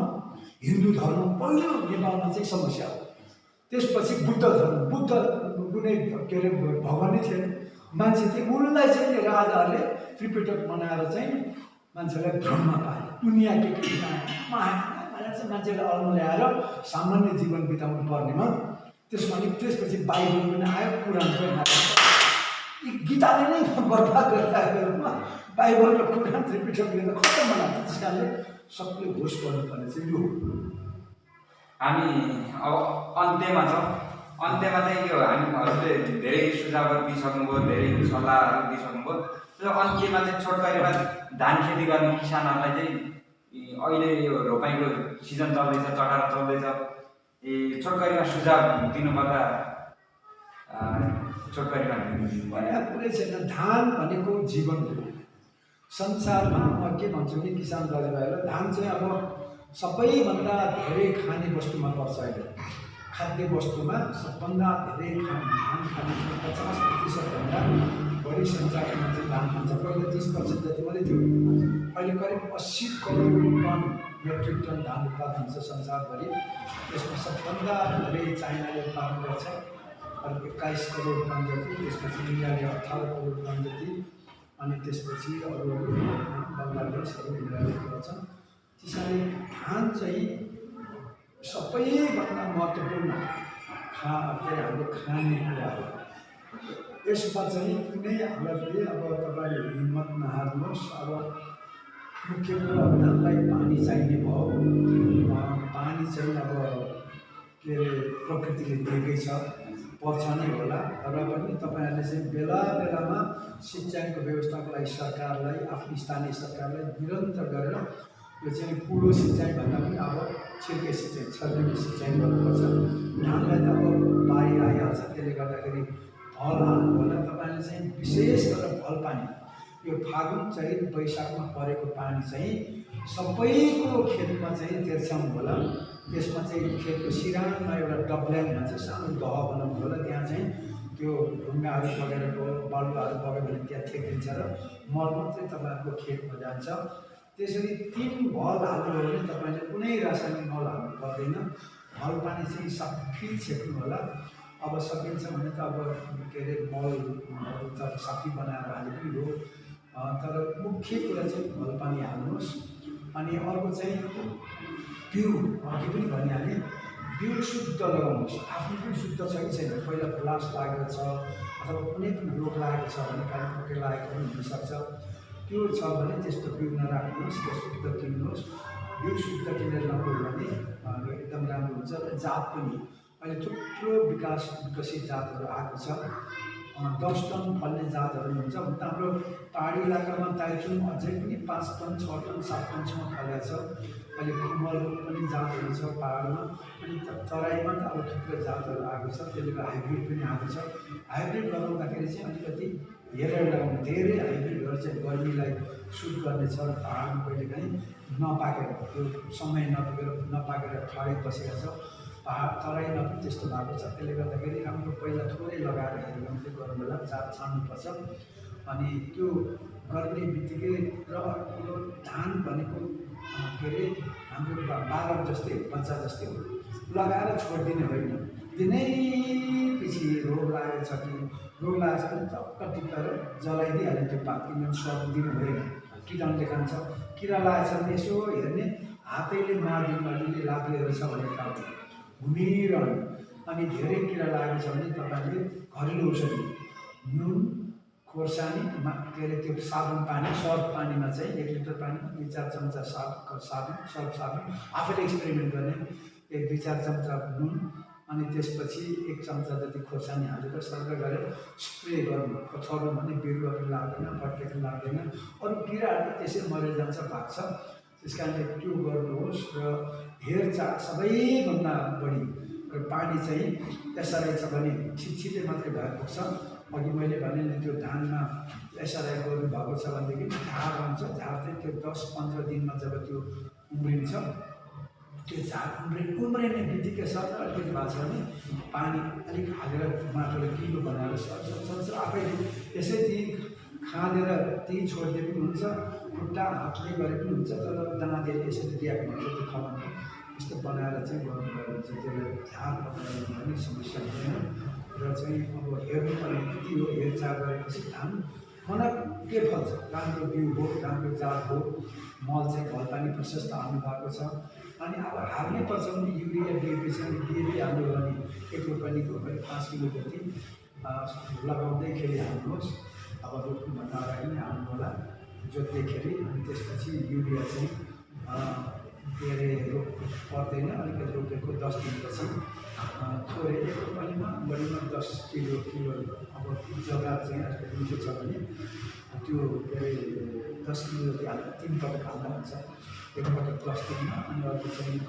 हिन्दू धर्म पहिलो नेपालमा चाहिँ समस्या हो। त्यसपछि बुद्ध धर्म, बुद्ध कुनै के अरे भगवान नै थिएन, मान्छे थिए। उनलाई चाहिँ त्यो राजाहरूले त्रिपिटक बनाएर चाहिँ मान्छेलाई भ्रममा पाए। दुनियाँ के माया चाहिँ मान्छेलाई अल्म ल्याएर सामान्य जीवन बिताउनु पर्नेमा त्यसपछि बाइबल पनि आयो, कुरान पनि आयो। यी गीताले नै बर्बाद गरिरहेको बाइबल र कुरान त्रिपिटकले त खत्तम बनाएको। त्यस कारणले सबले होस गर्नुपर्ने चाहिँ यो हो। हामी अब अन्त्यमा छौँ। अन्त्यमा चाहिँ यो हामी हजुरले धेरै सुझावहरू दिइसक्नुभयो, धेरै सल्लाहहरू दिइसक्नुभयो। त्यो अन्त्यमा चाहिँ छोटकरीमा धान खेती गर्ने किसानहरूलाई चाहिँ अहिले यो रोपाइँको सिजन चल्दैछ, चटारो चल्दैछ, छोटकरीमा सुझाव दिनुपर्दा छोटकरीमा भनेको कुरै छैन। धान भनेको जीवन हो संसारमा। म के भन्छु कि किसान दाजुभाइहरूलाई, धान चाहिँ अब सबैभन्दा धेरै खाने वस्तुमा पर्छ। अहिले खाद्य वस्तुमा सबभन्दा धेरै धान खाने 50%भन्दा बढी संसारमा चाहिँ धान खान्छ। पहिला 30% जति मात्रै थियो, अहिले करिब 80 करोड टन मेट्रिक टन धान उत्पादन हुन्छ संसारभरि। यसमा सबभन्दा धेरै चाइनाले उत्पादन गर्छ, करिब 21 करोड टन जति। त्यसपछि इन्डियाले 18 करोड टन जति, अनि त्यसपछि अरू बङ्गलादेशहरू इन्डियाले गर्छ। त्यसैले धान चाहिँ सबैभन्दा महत्त्वपूर्ण हाम्रो खाने कुरा हो। यसमा चाहिँ कुनै हालतले अब तपाईँले हिम्मत नहार्नुहोस्। अब मुख्य कुरो अब धानलाई पानी चाहिने भयो। पानी चाहिँ अब के अरे प्रकृतिले दिएकै छ, पर्छ नै होला। र पनि तपाईँहरूले चाहिँ बेला बेलामा सिँचाइको व्यवस्थाको लागि सरकारलाई, आफ्नो स्थानीय सरकारलाई निरन्तर गरेर यो चाहिँ कुलो सिँचाइ भन्दा पनि अब छिर्के सिँचाइ, छर्के सिँचाइ गर्नुपर्छ। धानलाई त अब बाढी आइहाल्छ, त्यसले गर्दाखेरि भल हाल्नु होला। तपाईँले चाहिँ विशेष गरेर भल पानी, यो फागुन चैत वैशाखमा परेको पानी चाहिँ सबैको खेतमा चाहिँ तेर्स्याउनु होला। त्यसमा चाहिँ खेतको सिरानमा एउटा डबल्याङ भन्छ, सानो दह बनाउनु होला। त्यहाँ चाहिँ त्यो ढुङ्गाहरू बगेरको बालुवाहरू बग्यो भने त्यहाँ ठेकिन्छ र मल मात्रै तपाईँहरूको खेतमा जान्छ। त्यसरी 3 भल हाल्नु हो भने तपाईँले कुनै रासायनिक मल हाल्नु पर्दैन। भल पानी चाहिँ सबै छेक्नु होला। अब सकिन्छ भने त अब के अरे मलहरू त सबै बनाएर हाले पनि हो, तर मुख्य कुरा चाहिँ भल पानी हाल्नुहोस्। अनि अर्को चाहिँ बिउ, अघि पनि भनिहालेँ, बिउ शुद्ध लगाउनुहोस्। आफ्नो पनि शुद्ध छ कि छैन, पहिला ब्लास लागेको छ अथवा कुनै पनि रोग लागेको छ भने कालिपोटे लागेको पनि हुनसक्छ। त्यो छ भने त्यस्तो बिउ नराख्नुहोस्, त्यो शुद्ध किन्नुहोस्। बिउ शुद्ध किनेर लगाउनु भने एकदम राम्रो हुन्छ। र जात पनि अहिले थुप्रो विकसित जातहरू आएको छ। 10 टन फल्ने जातहरू हुन्छ। हाम्रो पहाडी इलाकामा ताइचुङ अझै पनि 5 टन 6 टन 7 टनसम्म फलेको छ। अहिले कुमलको पनि जातहरू छ पहाडमा। अनि तराईमा त अब थुप्रै जातहरू आएको छ, त्यसले गर्दा हाइब्रिड पनि आएको छ। हाइब्रिड लगाउँदाखेरि चाहिँ अलिकति हेरेर लगाउनु। धेरै हाइब्रिडहरू चाहिँ गर्मीलाई सुट गर्नेछ, पहाडमा कहिलेकाहीँ नपाकेर, त्यो समय नपाकेर ठडै बसेको छ। पहाड तराईमा पनि त्यस्तो भएको छ। त्यसले गर्दाखेरि राम्रो पहिला थोरै लगाएर हेरेर मात्रै गर्नु होला, जात छान्नुपर्छ। अनि त्यो गर्ने बित्तिकै र यो धान भनेको के अरे हाम्रो बालक जस्तै हो, बच्चा जस्तै हो। लगाएर छोडिदिने होइन, दिनै पछि रोग लागेको छ कि रोग लागेको छ भने टक्क टिपेर जलाइदिइहाल्यो त्यो पात, किनभने सर्ट दिनु हुँदैन, किटाणुले खान्छ। किरा लागेको छ भने यसो हेर्ने, हातैले मारिदिनु, अलिअलि लाग्लेहरू छ भने त घुमिरहनु। अनि धेरै किरा लागेको छ भने तपाईँले घरेलु औषधि, नुन, खोर्सानी, के अरे त्यो साबुन पानी, सर्फ पानीमा चाहिँ 1 लिटर पानीमा 2-4 चम्चा सर्फ साबुन, आफैले एक्सपेरिमेन्ट गर्ने। 1-2-4 चम्चा नुन, अनि त्यसपछि 1 चम्चा जति खोर्सानी हालेर सर्फ गरेर स्प्रे गर्नु। छोड्नु भने बिरुवा पनि लाग्दैन, पत्ते पनि लाग्दैन, अरू किराहरू त्यसै मरेर जान्छ, भाग्छ। त्यस कारणले त्यो गर्नुहोस् र हेरचाह सबैभन्दा बढी र पानी चाहिँ एसआरआई छ भने छिटछिटै मात्रै भएर पुग्छ। अघि मैले भने नि त्यो धानमा एसआरआई गर्नु भएको छ भनेदेखि झार आउँछ, झार चाहिँ त्यो 10-15 दिनमा जब त्यो उम्रिन्छ, त्यो झार उम्रिने बित्तिकै सर अलिकति भएको छ भने पानी अलिक हालेर माटोले गिलो बनाएर सक्छ आफैले यसै ती खाँदेर त्यही छोडिदिए पनि हुन्छ, खुट्टा हातले गरे पनि हुन्छ, तर दाँतेले यसरी दिएको हुन्छ त्यो खबरको यस्तो बनाएर चाहिँ गर्नुभयो भने चाहिँ त्यसलाई झार पकाएर पनि समस्या हुँदैन। र चाहिँ अब हेर्नुपर्ने यति हो, हेरचाह गरेपछि धान फनक के फल्छ, राम्रो बिउ हो, राम्रो जात हो, मल चाहिँ भल पानी प्रशस्त हाल्नु भएको छ। अनि अब हाल्नै पर्छ भने युरिया डिएपी चाहिँ डिएपी हाल्नु भने 1 रोपनीको 5 किलो जति लगाउँदैखेरि हाल्नुहोस्। अब रोप्नुभन्दा अगाडि नै हाल्नु होला जोत्दैखेरि। अनि त्यसपछि युरिया चाहिँ के अरे रोप पर्दैन, अलिकति रोपेको 10 दिनपछि थोरै 1 रोपनीमा बढीमा 10 किलो अब जग्गा चाहिँ अलिकति निको छ भने त्यो के अरे 10 किलो जति हाल्दा 3 पटक हाल्दा हुन्छ। 1 पटक 10 दिनमा अनि अर्को चाहिँ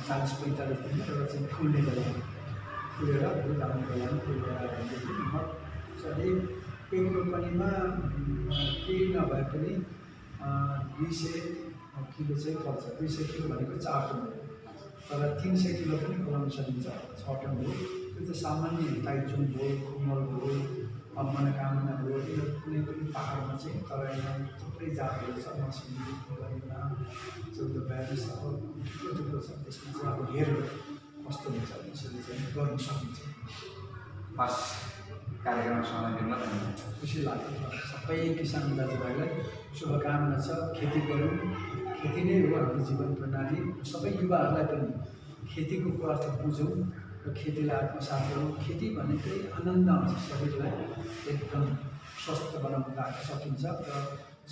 40-45 दिनमा एउटा चाहिँ फुल्ने बेला फुलेर दुध आउने बेलामा फुलेर भनेदेखि मजाले 1 रोपनीमा केही नभए पनि 200 किलो चाहिँ फल्छ। 200 किलो भनेको 4 टन हो, तर 300 किलो पनि फलाउन सकिन्छ 6 टन हो। त्यो त सामान्य ताइचुङ भयो, खुमल भयो, अब मनोकामना भयो, यो कुनै पनि पाहाडमा चाहिँ तराईमा थुप्रै जातहरू छ, मसिनी, गरिमा, 14 42 अब थुप्रो छ। त्यसमा चाहिँ अब हेरेर कस्तो हुन्छ त्यसरी चाहिँ गर्नु सकिन्छ। हस्, कार्यक्रम समय दिनमा धन्यवाद। खुसी लाग्यो। सबै किसान दाजुभाइलाई शुभकामना छ। खेती गरौँ, खेती नै हो हाम्रो जीवन प्रणाली। सबै युवाहरूलाई पनि खेतीको अर्थ बुझौँ र खेतीलाई आत्मसात गरौँ। खेती भनेकै आनन्द आउँछ, शरीरलाई एकदम स्वस्थ बनाउन सकिन्छ। र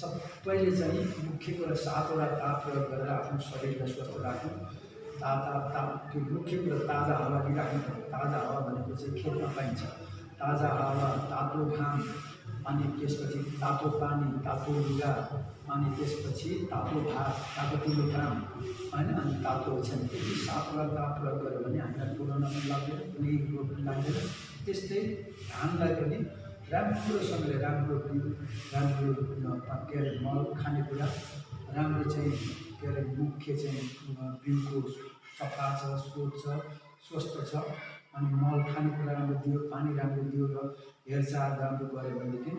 सबैले चाहिँ मुख्य कुरा 7वटा ता प्रयोग गरेर आफ्नो शरीरलाई स्वस्थ राख्नु। त्यो मुख्य कुरा ताजा हावा लिइराख्नु पर्यो। ताजा हावा भनेको चाहिँ खेतमा पाइन्छ। ताजा हावा, तातो घाम, अनि त्यसपछि तातो पानी, तातो लुगा, अनि त्यसपछि तातो भात, तातो पिलो काम होइन, अनि तातो ओछ्यान। त्यति 7वटा ता प्रयोग गऱ्यो भने हामीलाई पुराउन पनि लाग्दैन, कुनै रोग पनि लाग्दैन। त्यस्तै धानलाई पनि राम्रोसँगले राम्रो बिउ, राम्रो के अरे मल, खानेकुरा राम्रो चाहिँ के अरे मुख्य चाहिँ बिउको सफा छ, स्वच्छ छ, स्वस्थ छ, अनि मल खानेकुरा राम्रो दियो, पानी राम्रो दियो र हेरचाह राम्रो गऱ्यो भनेदेखि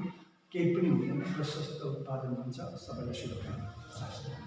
केही पनि हुँदैन, प्रशस्त उत्पादन हुन्छ। सबैलाई शुभकामना।